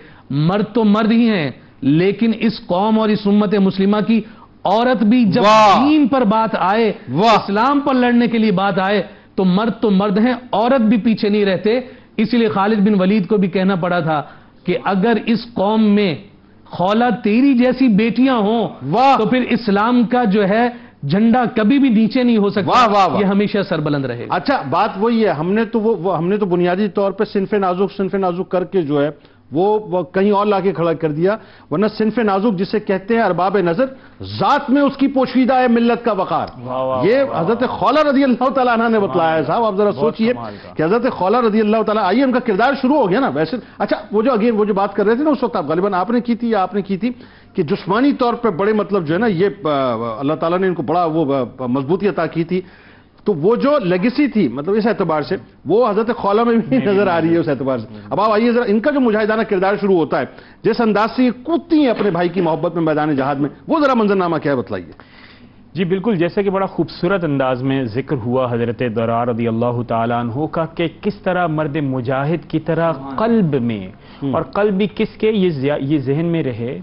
مرد تو مرد ہی ہیں لیکن اس قوم اور اس امت مسلمہ کی عورت بھی جب دین پر بات آئے، اسلام پر لڑنے کے لیے بات آئے تو مرد تو مرد ہیں، عورت بھی پیچھے نہیں رہتے۔ اس لیے خالد بن ولید کو بھی کہنا پڑا تھا کہ اگر اس قوم میں خولہ تیری جیسی بیٹیاں ہوں تو پھر اسلام کا جو ہے جھنڈا کبھی بھی نیچے نہیں ہو سکتا، یہ ہمیشہ سربلند رہے گا۔ اچھا بات وہی ہے، ہم نے تو بنیادی طور پہ صنف نازک کر کے جو ہے وہ کہیں اور لا کے کھڑا کر دیا، ورنہ صنف نازک جسے کہتے ہیں ارباب نظر، ذات میں اس کی پوشیدہ ہے ملت کا وقار۔ یہ حضرت خولہ رضی اللہ تعالیٰ عنہ نے بتلایا ہے صاحب، آپ ذرا سوچئے کہ حضرت خولہ رضی اللہ تعالیٰ، آئیے ان کا کردار شروع ہو گیا نا ویسے۔ اچھا وہ جو بات کر رہے تھے نا اس وقت غالباً آپ نے کی تھی کہ جسمانی طور پہ بڑے مطلب جو ہے نا یہ اللہ تعالیٰ نے ان کو بڑا وہ مضبوطی عطا کی تھی، تو وہ جو لیگیسی تھی مطلب اس اعتبار سے وہ حضرت خولہ میں بھی نظر آ رہی ہے اس اعتبار سے۔ اب آپ آئیے ذرا ان کا جو مجاہدانہ کردار شروع ہوتا ہے، جس انداز سے یہ کودتی ہیں اپنے بھائی کی محبت میں میدان جہاد میں، وہ ذرا منظرنامہ کیا ہے بتلائیے۔ جی بالکل، جیسے کہ بڑا خوبصورت انداز میں ذکر ہوا حضرت درار رضی اللہ تعالیٰ عنہ کا کہ کس طرح مرد مجاہد کی طرح قلب میں، اور قلب بھی کس کے، یہ ذہن میں رہے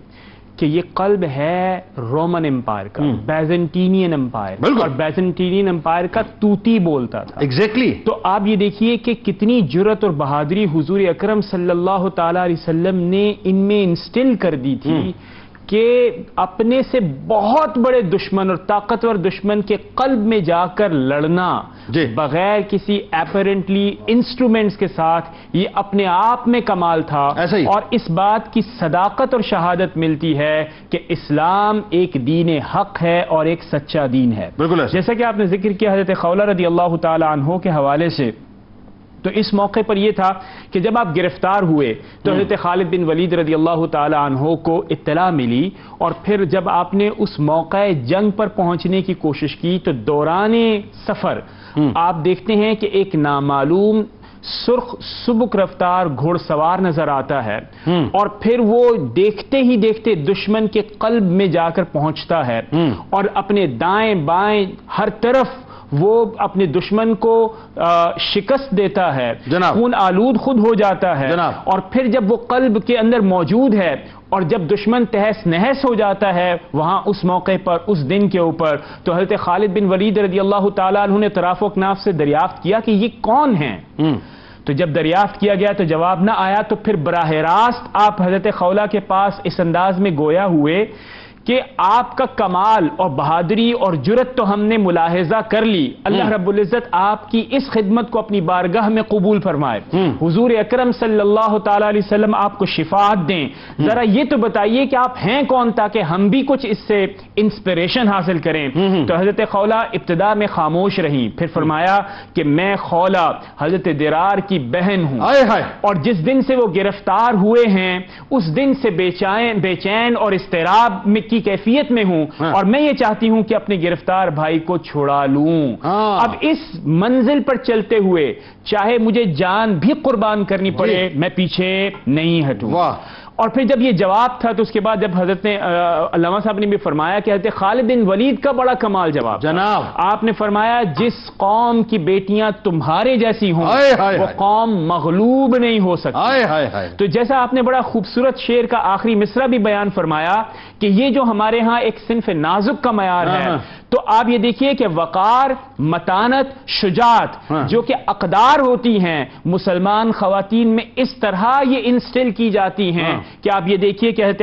کہ یہ قلب ہے رومن امپائر کا، بیزنٹینین امپائر، اور بیزنٹینین امپائر کا توتی بولتا تھا. ایگزیکٹلی. تو آپ یہ دیکھیے کہ کتنی جرت اور بہادری حضور اکرم صلی اللہ تعالی علیہ وسلم نے ان میں انسٹل کر دی تھی کہ اپنے سے بہت بڑے دشمن اور طاقتور دشمن کے قلب میں جا کر لڑنا بغیر کسی اپیرنٹلی انسٹرومنٹس کے ساتھ، یہ اپنے آپ میں کمال تھا. اور اس بات کی صداقت اور شہادت ملتی ہے کہ اسلام ایک دین حق ہے اور ایک سچا دین ہے. جیسا کہ آپ نے ذکر کیا حضرت خولہ رضی اللہ تعالی عنہ کے حوالے سے، تو اس موقع پر یہ تھا کہ جب آپ گرفتار ہوئے تو حضرت خالد بن ولید رضی اللہ تعالی عنہ کو اطلاع ملی، اور پھر جب آپ نے اس موقع جنگ پر پہنچنے کی کوشش کی تو دوران سفر آپ دیکھتے ہیں کہ ایک نامعلوم سرخ سبک رفتار گھوڑ سوار نظر آتا ہے، اور پھر وہ دیکھتے ہی دیکھتے دشمن کے قلب میں جا کر پہنچتا ہے، اور اپنے دائیں بائیں ہر طرف وہ اپنے دشمن کو شکست دیتا ہے، خون آلود خود ہو جاتا ہے، اور پھر جب وہ قلب کے اندر موجود ہے اور جب دشمن تہس نہس ہو جاتا ہے وہاں اس موقع پر اس دن کے اوپر، تو حضرت خالد بن ولید رضی اللہ تعالیٰ عنہ نے طراف و اکناف سے دریافت کیا کہ یہ کون ہیں. تو جب دریافت کیا گیا تو جواب نہ آیا، تو پھر براہ راست آپ حضرت خولہ کے پاس اس انداز میں گویا ہوئے کہ آپ کا کمال اور بہادری اور جرت تو ہم نے ملاحظہ کر لی، اللہ رب العزت آپ کی اس خدمت کو اپنی بارگاہ میں قبول فرمائے، حضور اکرم صلی اللہ تعالی علیہ وسلم آپ کو شفاعت دیں، ذرا یہ تو بتائیے کہ آپ ہیں کون تاکہ ہم بھی کچھ اس سے انسپریشن حاصل کریں. تو حضرت خولہ ابتدا میں خاموش رہی، پھر فرمایا کہ میں خولہ حضرت درار کی بہن ہوں، اور جس دن سے وہ گرفتار ہوئے ہیں اس دن سے بے چین اور اضطراب میں کی کیفیت میں ہوں، اور میں یہ چاہتی ہوں کہ اپنے گرفتار بھائی کو چھڑا لوں. اب اس منزل پر چلتے ہوئے چاہے مجھے جان بھی قربان کرنی پڑے میں پیچھے نہیں ہٹوں. اور پھر جب یہ جواب تھا تو اس کے بعد جب حضرت نے علامہ صاحب نے بھی فرمایا کہ حضرت خالد بن ولید کا بڑا کمال جواب جناب، آپ نے فرمایا جس قوم کی بیٹیاں تمہارے جیسی ہوں وہ قوم مغلوب نہیں ہو سکتی. تو جیسا آپ نے بڑا خوبصورت شعر کا آخری مصرع بھی بیان فرمایا کہ یہ جو ہمارے ہاں ایک صنف نازک کا معیار ہے، تو آپ یہ دیکھیے کہ وقار، متانت، شجاعت جو کہ اقدار ہوتی ہیں مسلمان خواتین میں اس طرح یہ انسٹل کی جاتی ہیں کہ آپ یہ دیکھیے کہ حضرت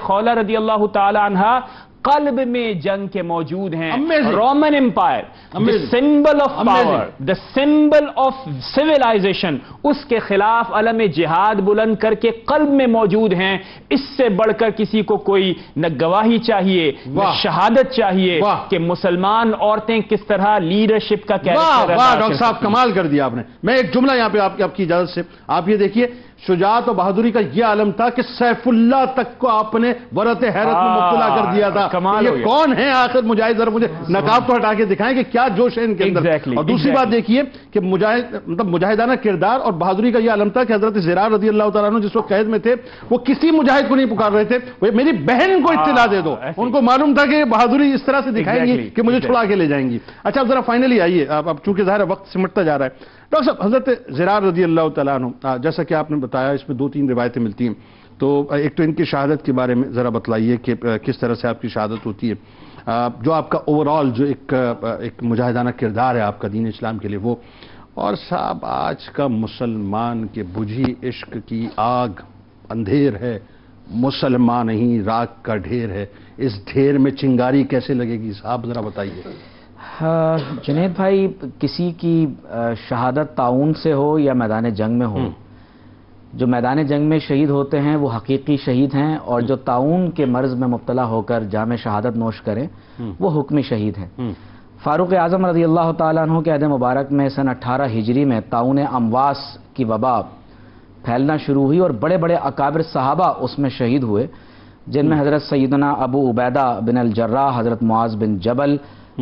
خولہ رضی اللہ تعالی عنہ قلب میں جنگ کے موجود ہیں. Roman empire, the symbol of power, the symbol of civilization، اس کے خلاف علم جہاد بلند کر کے قلب میں موجود ہیں. اس سے بڑھ کر کسی کو کوئی نہ گواہی چاہیے نہ شہادت چاہیے کہ مسلمان عورتیں کس طرح لیڈرشپ کا کیریکٹر. ڈاکٹر صاحب کمال کر دیا آپ نے. میں ایک جملہ یہاں پہ آپ کی اجازت سے، آپ یہ دیکھیے شجاعت و بہادری کا یہ عالم تھا کہ سیف اللہ تک کو آپ نے ورت حیرت میں مبتلا کر دیا تھا. یہ کون ہیں آخر مجاہد؟ ذرا مجھے نقاب تو ہٹا کے دکھائیں کہ کیا جوش ہے ان کے اندر. اور دوسری بات دیکھیے کہ مجاہدانہ کردار اور بہادری کا یہ عالم تھا کہ حضرت زرار رضی اللہ تعالیٰ عنہ جس وقت قید میں تھے وہ کسی مجاہد کو نہیں پکار رہے تھے، وہ میری بہن کو اطلاع دے دو. ان کو معلوم تھا کہ بہادری اس طرح سے دکھائیں گی کہ مجھے چھڑا کے لے جائیں گی. اچھا ذرا فائنلی آئیے، اب چونکہ ظاہر وقت سمٹتا جا رہا ہے. ڈاکٹر صاحب حضرت زرار رضی اللہ تعالیٰ عنہ جیسا کہ آپ نے بتایا اس میں 2-3 روایتیں ملتی ہیں، تو ایک تو ان کی شہادت کے بارے میں ذرا بتلائیے کہ کس طرح سے آپ کی شہادت ہوتی ہے، جو آپ کا اوورآل جو ایک مجاہدانہ کردار ہے آپ کا دین اسلام کے لیے وہ، اور صاحب آج کا مسلمان کے بجھی عشق کی آگ اندھیر ہے، مسلمان نہیں راک کا ڈھیر ہے، اس ڈھیر میں چنگاری کیسے لگے گی صاحب ذرا بتائیے. جنید بھائی، کسی کی شہادت تعاون سے ہو یا میدان جنگ میں ہو، جو میدان جنگ میں شہید ہوتے ہیں وہ حقیقی شہید ہیں، اور جو تعاون کے مرض میں مبتلا ہو کر جام شہادت نوش کریں وہ حکمی شہید ہیں. فاروق اعظم رضی اللہ تعالیٰ عنہ کے عہد مبارک میں سن 18 ہجری میں طاعون امواس کی وبا پھیلنا شروع ہوئی اور بڑے بڑے اکابر صحابہ اس میں شہید ہوئے، جن میں حضرت سیدنا ابو عبیدہ بن الجراح، حضرت معاذ بن جبل،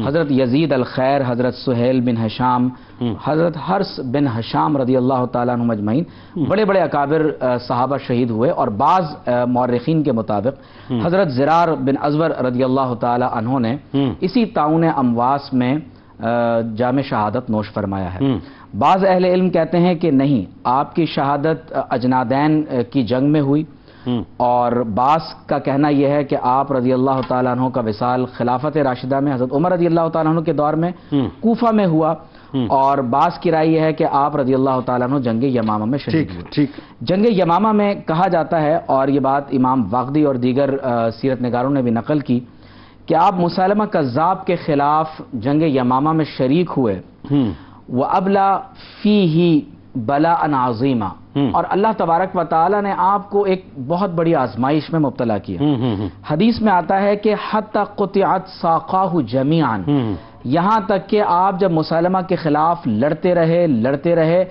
حضرت یزید الخیر، حضرت سہیل بن حشام، حضرت حرس بن حشام رضی اللہ تعالیٰ عنہ مجمعین، بڑے بڑے اکابر صحابہ شہید ہوئے. اور بعض مورخین کے مطابق حضرت زرار بن ازور رضی اللہ تعالیٰ عنہ نے اسی طاعون امواس میں جام شہادت نوش فرمایا ہے. بعض اہل علم کہتے ہیں کہ نہیں، آپ کی شہادت اجنادین کی جنگ میں ہوئی، اور بعض کا کہنا یہ ہے کہ آپ رضی اللہ تعالیٰ عنہ کا وصال خلافت راشدہ میں حضرت عمر رضی اللہ تعالیٰ عنہ کے دور میں کوفہ میں ہوا، اور بعض کی رائے یہ ہے کہ آپ رضی اللہ تعالیٰ عنہ جنگ یمامہ میں شہید ہوئے۔ جنگ یمامہ میں کہا جاتا ہے، اور یہ بات امام واقدی اور دیگر سیرت نگاروں نے بھی نقل کی، کہ آپ مسیلمہ کذاب کے خلاف جنگ یمامہ میں شریک ہوئے، وَأَبْلَى فِيهِ بَلَاءً عَظِيمًا، اور اللہ تبارک و تعالی نے آپ کو ایک بہت بڑی آزمائش میں مبتلا کیا۔ حدیث میں آتا ہے کہ حتی قطعت ساقاہ جمیعاً، یہاں تک کہ آپ جب مسیلمہ کے خلاف لڑتے رہے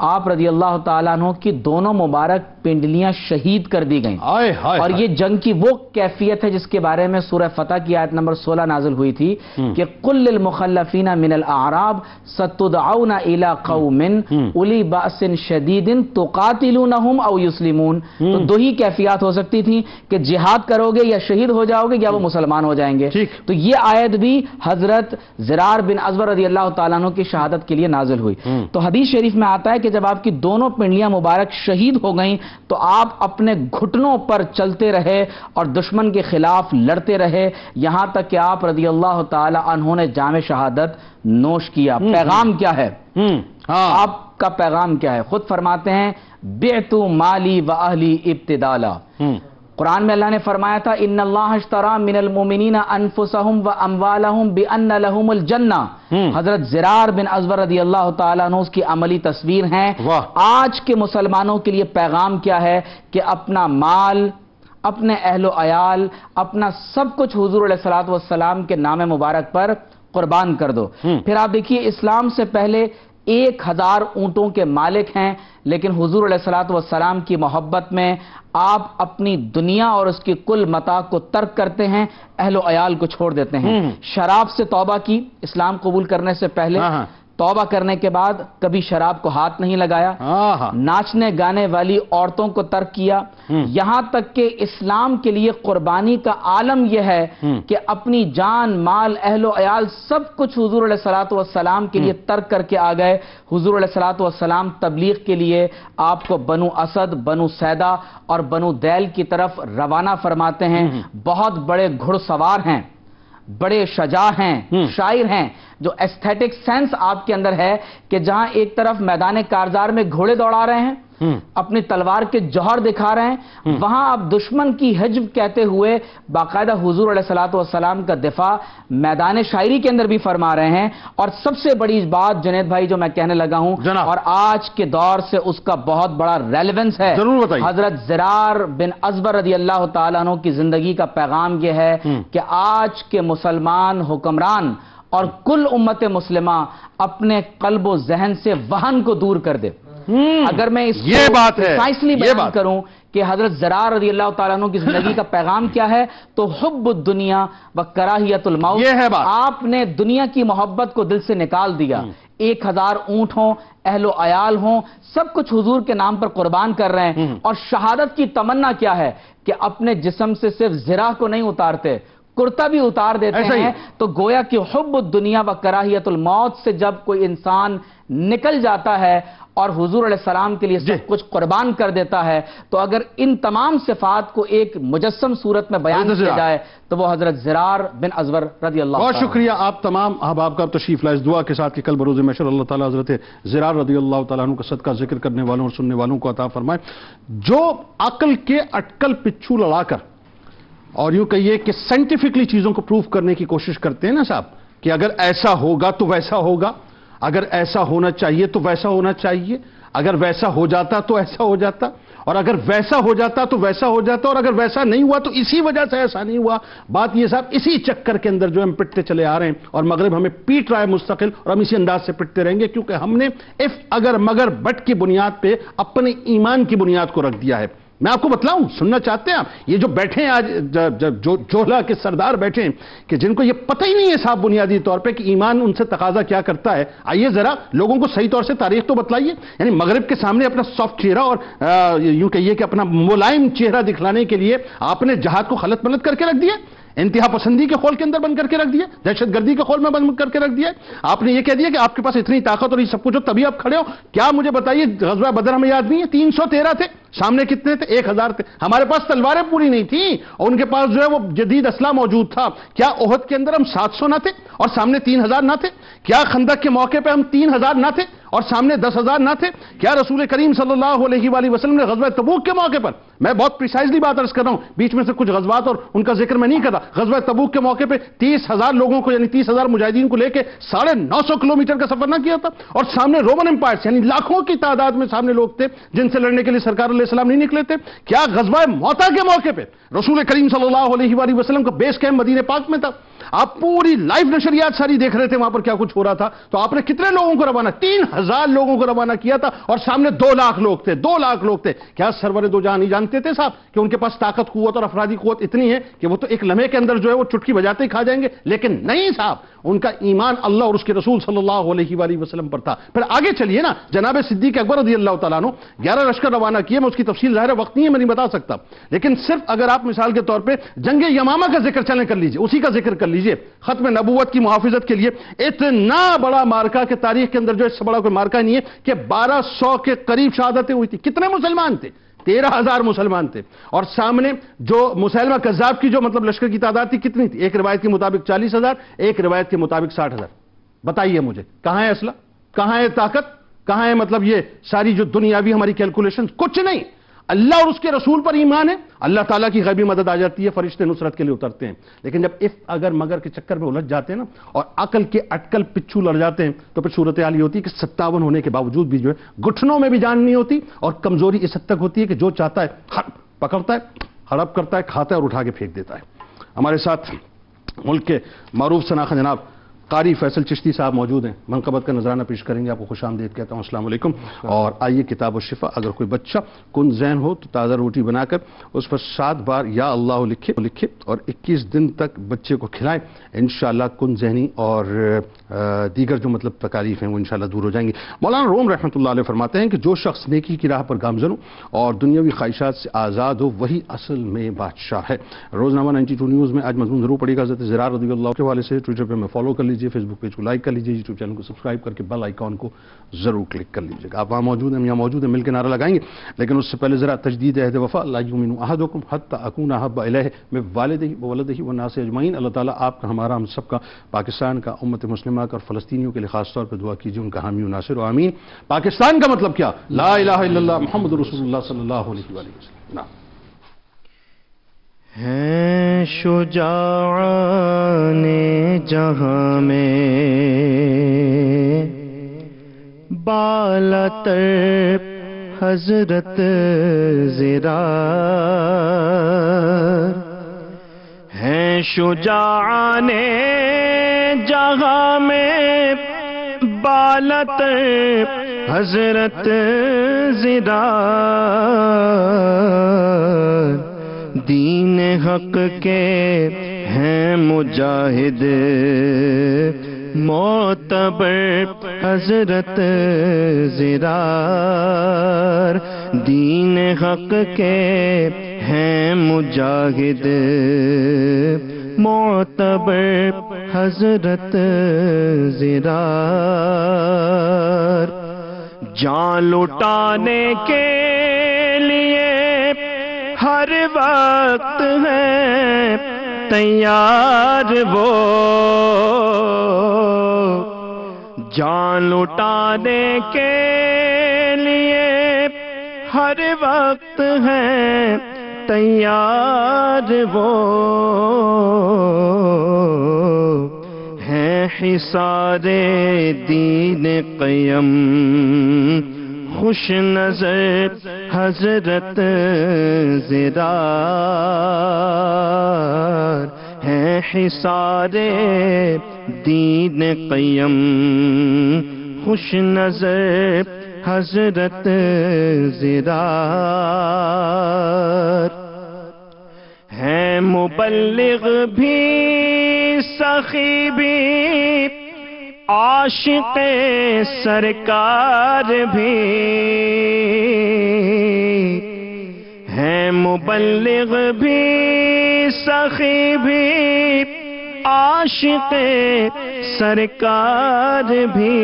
آپ رضی اللہ تعالیٰ عنہ کی دونوں مبارک پنڈلیاں شہید کر دی گئیں، اور یہ جنگ کی وہ کیفیت ہے جس کے بارے میں سورہ فتح کی آیت نمبر 16 نازل ہوئی تھی کہ قُلْ لِلْمُخَلَّفِينَ مِنَ الْأَعْرَابِ سَتُدْعَوْنَ إِلَىٰ قَوْمٍ أُولِي بَأْسٍ شَدِيدٍ تُقَاتِلُونَهُمْ أَوْ يُسْلِمُونَ، تو دو ہی کیفیات ہو سکتی تھیں کہ جہاد کرو گے یا شہید ہو جاؤ گے یا وہ مسلمان ہو جائیں گے۔ تو یہ آیت بھی حضرت زرار بن ازور رضی اللہ تعالیٰ عنہ کی شہادت کے لیے نازل ہوئی۔ تو حدیث شریف میں آتا ہے کہ جب آپ کی دونوں پنڈلیاں مبارک شہید ہو گئیں تو آپ اپنے گھٹنوں پر چلتے رہے اور دشمن کے خلاف لڑتے رہے، یہاں تک کہ آپ رضی اللہ تعالی عنہ نے جام شہادت نوش کیا۔ پیغام کیا ہے؟ آپ کا پیغام کیا ہے؟ خود فرماتے ہیں بعت مالی و اہلی ابتدالا۔ قرآن میں اللہ نے فرمایا تھا ان اللہ اشترى من المؤمنین انفسهم واموالهم بان لهم الجنہ۔ حضرت زرار بن ازور رضی اللہ تعالیٰ عنہ اس کی عملی تصویر ہیں۔ آج کے مسلمانوں کے لیے پیغام کیا ہے کہ اپنا مال، اپنے اہل و عیال، اپنا سب کچھ حضور علیہ الصلوۃ والسلام کے نام مبارک پر قربان کر دو۔ پھر آپ دیکھیے اسلام سے پہلے 1000 اونٹوں کے مالک ہیں، لیکن حضور علیہ الصلوۃ والسلام کی محبت میں آپ اپنی دنیا اور اس کی کل متاع کو ترک کرتے ہیں، اہل و عیال کو چھوڑ دیتے ہیں۔ شراب سے توبہ کی، اسلام قبول کرنے سے پہلے، توبہ کرنے کے بعد کبھی شراب کو ہاتھ نہیں لگایا، ناچنے گانے والی عورتوں کو ترک کیا، یہاں تک کہ اسلام کے لیے قربانی کا عالم یہ ہے کہ اپنی جان، مال، اہل و عیال سب کچھ حضور علیہ الصلوۃ والسلام کے لیے ترک کر کے آ گئے۔ حضور علیہ الصلوۃ والسلام تبلیغ کے لیے آپ کو بنو اسد، بنو سیدہ اور بنو دیل کی طرف روانہ فرماتے ہیں۔ بہت بڑے گھڑ سوار ہیں، بڑے شجاع ہیں، شاعر ہیں، جو ایستھیٹک سینس آپ کے اندر ہے کہ جہاں ایک طرف میدان کارزار میں گھوڑے دوڑا رہے ہیں، اپنی تلوار کے جوہر دکھا رہے ہیں، وہاں آپ دشمن کی حجب کہتے ہوئے باقاعدہ حضور علیہ الصلوۃ والسلام کا دفاع میدان شاعری کے اندر بھی فرما رہے ہیں۔ اور سب سے بڑی بات جنید بھائی جو میں کہنے لگا ہوں اور آج کے دور سے اس کا بہت بڑا ریلیونس ہے، حضرت زرار بن ازور رضی اللہ تعالیٰ عنہ کی زندگی کا پیغام یہ ہے کہ آج کے مسلمان حکمران اور کل امت مسلمہ اپنے قلب و ذہن سے وہن کو دور کر دے۔ اگر میں اس کو سائنسلی بیان کروں کہ حضرت زرار رضی اللہ تعالیٰ عنہ کی زندگی کا پیغام کیا ہے تو حب الدنیا و کراہیت الموت، آپ نے دنیا کی محبت کو دل سے نکال دیا۔ 1000 اونٹ ہوں، اہل و عیال ہوں، سب کچھ حضور کے نام پر قربان کر رہے ہیں، اور شہادت کی تمنا کیا ہے کہ اپنے جسم سے صرف زرہ کو نہیں اتارتے، کرتا بھی اتار دیتے ہیں۔ تو گویا کہ حب الدنیا و کراہیت الموت سے جب کوئی انسان نکل جاتا ہے اور حضور علیہ السلام کے لیے سب کچھ قربان کر دیتا ہے، تو اگر ان تمام صفات کو ایک مجسم صورت میں بیان کیا جائے تو وہ حضرت زرار بن ازور رضی اللہ عنہ۔ بہت شکریہ آپ تمام احباب کا تشریف لائے، اس دعا کے ساتھ کہ کل بروز محشر اللہ تعالیٰ حضرت زرار رضی اللہ تعالیٰ عنہ کا صدقہ ذکر کرنے والوں اور سننے والوں کو عطا فرمائے، جو عقل کے اٹکل پچھو لڑا کر اور یوں کہیے کہ سائنٹیفکلی چیزوں کو پروف کرنے کی کوشش کرتے ہیں نا صاحب، کہ اگر ایسا ہوگا تو ویسا ہوگا، اگر ایسا ہونا چاہیے تو ویسا ہونا چاہیے، اگر ویسا ہو جاتا تو ایسا ہو جاتا، اور اگر ویسا ہو جاتا تو ویسا ہو جاتا، اور اگر ویسا نہیں ہوا تو اسی وجہ سے ایسا نہیں ہوا۔ بات یہ صاحب اسی چکر کے اندر جو ہم پٹتے چلے آ رہے ہیں، اور مغرب ہمیں پیٹ رہا ہے مستقل، اور ہم اسی انداز سے پٹتے رہیں گے کیونکہ ہم نے اف اگر مگر بٹ کی بنیاد پہ اپنے ایمان کی بنیاد کو رکھ دیا ہے۔ میں آپ کو بتلاؤں، سننا چاہتے ہیں آپ؟ یہ جو بیٹھے ہیں آج جو جوہلا کے سردار بیٹھے ہیں کہ جن کو یہ پتہ ہی نہیں ہے صاحب بنیادی طور پہ کہ ایمان ان سے تقاضا کیا کرتا ہے، آئیے ذرا لوگوں کو صحیح طور سے تاریخ تو بتلائیے۔ یعنی مغرب کے سامنے اپنا سافٹ چہرہ اور یوں کہیے کہ اپنا ملائم چہرہ دکھلانے کے لیے آپ نے جہاد کو خلط ملط کر کے رکھ دیا۔ انتہا پسندی کے خول کے اندر بند کر کے رکھ دیا، دہشت گردی کے خول میں بند کر کے رکھ دیا۔ آپ نے یہ کہہ دیا کہ آپ کے پاس اتنی طاقت اور یہ سب کچھ ہو تبھی آپ کھڑے ہو۔ کیا مجھے بتائیے غزوہ بدر ہمیں یاد نہیں ہے؟ 313 تھے، سامنے کتنے تھے؟ 1000 تھے۔ ہمارے پاس تلواریں پوری نہیں تھیں اور ان کے پاس جو ہے وہ جدید اسلحہ موجود تھا۔ کیا احد کے اندر ہم 700 نہ تھے اور سامنے 3000 نہ تھے؟ کیا خندق کے موقع پہ ہم 3000 نہ تھے اور سامنے 10,000 نہ تھے؟ کیا رسول کریم صلی اللہ علیہ وآلہ وسلم نے غزوہ تبوک کے موقع پر، میں بہت پریسائزلی بات عرض کر رہا ہوں، بیچ میں سے کچھ غزوات اور ان کا ذکر میں نہیں کر رہا، غزوہ تبوک کے موقع پہ 30,000 لوگوں کو یعنی 30,000 مجاہدین کو لے کے 950 کلومیٹر کا سفر نہ کیا تھا؟ اور سامنے رومن امپائر یعنی لاکھوں کی تعداد میں سامنے لوگ تھے جن سے لڑنے کے لیے سرکار علیہ السلام نہیں نکلے تھے؟ کیا غزوہ موتا کے موقع پہ رسول کریم صلی اللہ علیہ وآلہ وسلم کا بیس کیمپ مدینہ پاک میں تھا؟ آپ پوری لائف نشریات ساری دیکھ رہے تھے وہاں پر کیا کچھ ہو رہا تھا، تو آپ نے کتنے لوگوں کو روانہ؟ 3,000 لوگوں کو روانہ کیا تھا اور سامنے 2 لاکھ لوگ تھے، 2 لاکھ لوگ تھے۔ کیا سرور دو جہاں نہیں جانتے تھے صاحب کہ ان کے پاس طاقت، قوت اور افرادی قوت اتنی ہے کہ وہ تو ایک لمحے کے اندر جو ہے وہ چٹکی بجاتے ہی کھا جائیں گے؟ لیکن نہیں صاحب، ان کا ایمان اللہ اور اس کے رسول صلی اللہ علیہ وآلہ وسلم پر تھا۔ پھر آگے چلیے نا، جناب صدیق اکبر رضی اللہ تعالیٰ عنہ 11 لشکر روانہ کیے، میں اس کی تفصیل ظاہر وقت نہیں ہے، میں نہیں بتا سکتا، لیکن صرف اگر آپ مثال کے طور پہ جنگ یمامہ کا ذکر چلیں کر لیجئے، اسی کا ذکر کر لیجئے، ختم نبوت کی محافظت کے لیے اتنا بڑا مارکہ کہ تاریخ کے اندر جو اس سے بڑا کوئی مارکہ نہیں ہے کہ 1200 کے قریب شہادتیں ہوئی تھی۔ کتنے مسلمان تھے؟ 13,000 مسلمان تھے، اور سامنے جو مسیلمہ کذاب کی جو مطلب لشکر کی تعداد تھی کتنی تھی؟ ایک روایت کے مطابق 40,000، ایک روایت کے مطابق 60,000۔ بتائیے مجھے کہاں ہے اسلحہ، کہاں ہے طاقت، کہاں ہے مطلب یہ ساری جو دنیاوی ہماری کیلکولیشن؟ کچھ نہیں۔ اللہ اور اس کے رسول پر ایمان ہے، اللہ تعالیٰ کی غیبی مدد آ جاتی ہے، فرشتے نصرت کے لیے اترتے ہیں۔ لیکن جب اگر مگر کے چکر میں الجھ جاتے ہیں نا اور عقل کے اٹکل پچھو لڑ جاتے ہیں تو پھر صورتحال یہ ہوتی ہے کہ 57 ہونے کے باوجود بھی جو ہے گھٹنوں میں بھی جان نہیں ہوتی، اور کمزوری اس حد تک ہوتی ہے کہ جو چاہتا ہے پکڑتا ہے، ہڑپ کرتا ہے، کھاتا ہے اور اٹھا کے پھینک دیتا ہے۔ ہمارے ساتھ ملک کے معروف شناخت جناب قاری فیصل چشتی صاحب موجود ہیں، منقبت کا نذرانہ پیش کریں گے۔ آپ کو خوش آمدید کہتا ہوں، السلام علیکم۔ اور آئیے کتاب الشفا، اگر کوئی بچہ کن ذہن ہو تو تازہ روٹی بنا کر اس پر 7 بار یا اللہ لکھے اور 21 دن تک بچے کو کھلائیں، انشاءاللہ کن ذہنی اور دیگر جو مطلب تکالیف ہیں وہ انشاءاللہ دور ہو جائیں گی۔ مولانا روم رحمۃ اللہ علیہ فرماتے ہیں کہ جو شخص نیکی کی راہ پر گامزن ہو اور دنیاوی خواہشات سے آزاد ہو وہی اصل میں بادشاہ ہے۔ روزنامہ 92 نیوز میں آج مضمون ضرور پڑھیے گا حضرت زرار رضی اللہ کے حوالے سے۔ ٹویٹر پہ میں فالو کر لیجیے، فیس بک پیج کو لائک کر لیجیے، یوٹیوب چینل کو سبسکرائب کر کے بیل آئیکن کو ضرور کلک کر لیجیے گا۔ آپ وہاں موجود ہیں، یہاں موجود ہیں، مل کے نعرہ لگائیں گے، لیکن اس سے پہلے ذرا تجدید عہد وفا، لا یؤمن احدکم حتی اکون احب الیہ من والدہ وولدہ والناس اجمعین۔ اللہ تعالیٰ آپ کا، ہمارا، ہم سب کا، پاکستان کا، امت مسلمہ کا اور فلسطینیوں کے لیے خاص طور پہ دعا کیجیے، ان کا حامی و ناصر و آمین۔ پاکستان کا مطلب کیا؟ لا الہ الا اللہ محمد رسول اللہ صلی اللہ علیہ وآلہ وسلم۔ ہیں شجاعان جہاں میں بالاتر حضرت زرار، ہیں شجاعان جہاں میں بالاتر حضرت زرار، دین حق کے ہیں مجاہد معتبر حضرت زرار، دین حق کے ہیں مجاہد معتبر حضرت زرار، جان لٹانے کے لیے ہر وقت ہے تیار وہ، جان لٹانے کے لیے ہر وقت ہے تیار وہ، ہے حصار دین قیم خوش نظر حضرت زرار، ہے حصار دین قیم خوش نظر حضرت زرار، ہے مبلغ بھی سخی بھی عاشق سرکار بھی، ہے مبلغ بھی سخی بھی عاشق سرکار بھی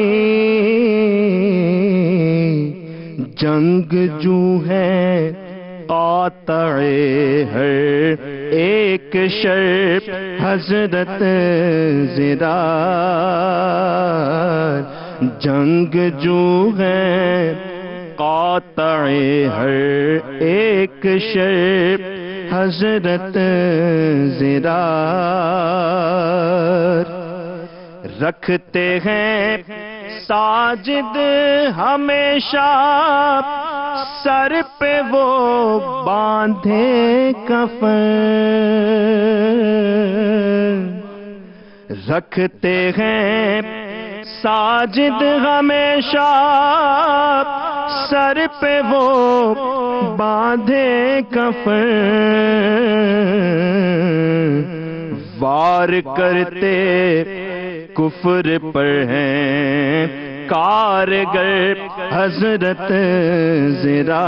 جنگجو ہے قاطع ہر ایک شر حضرت زرار جنگجو ہے قاطع ہر ایک شر حضرت زرار رکھتے ہیں ساجد ہمیشہ سر پہ وہ باندھے کفن رکھتے ہیں ساجد ہمیشہ سر پہ وہ باندھے کفن وار کرتے کفر پر ہیں کارگر حضرت زرار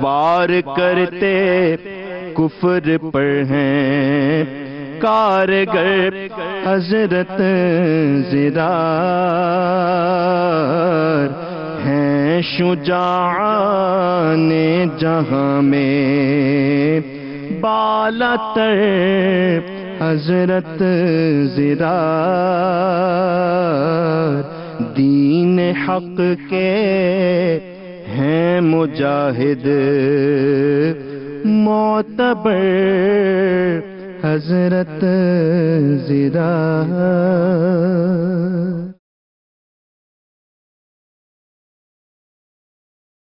وار کرتے کفر پر ہیں کارگر حضرت زرار ہیں شجاعان جہاں میں بالا تر حضرت زرار دین حق کے ہیں مجاہد معتبر حضرت زرار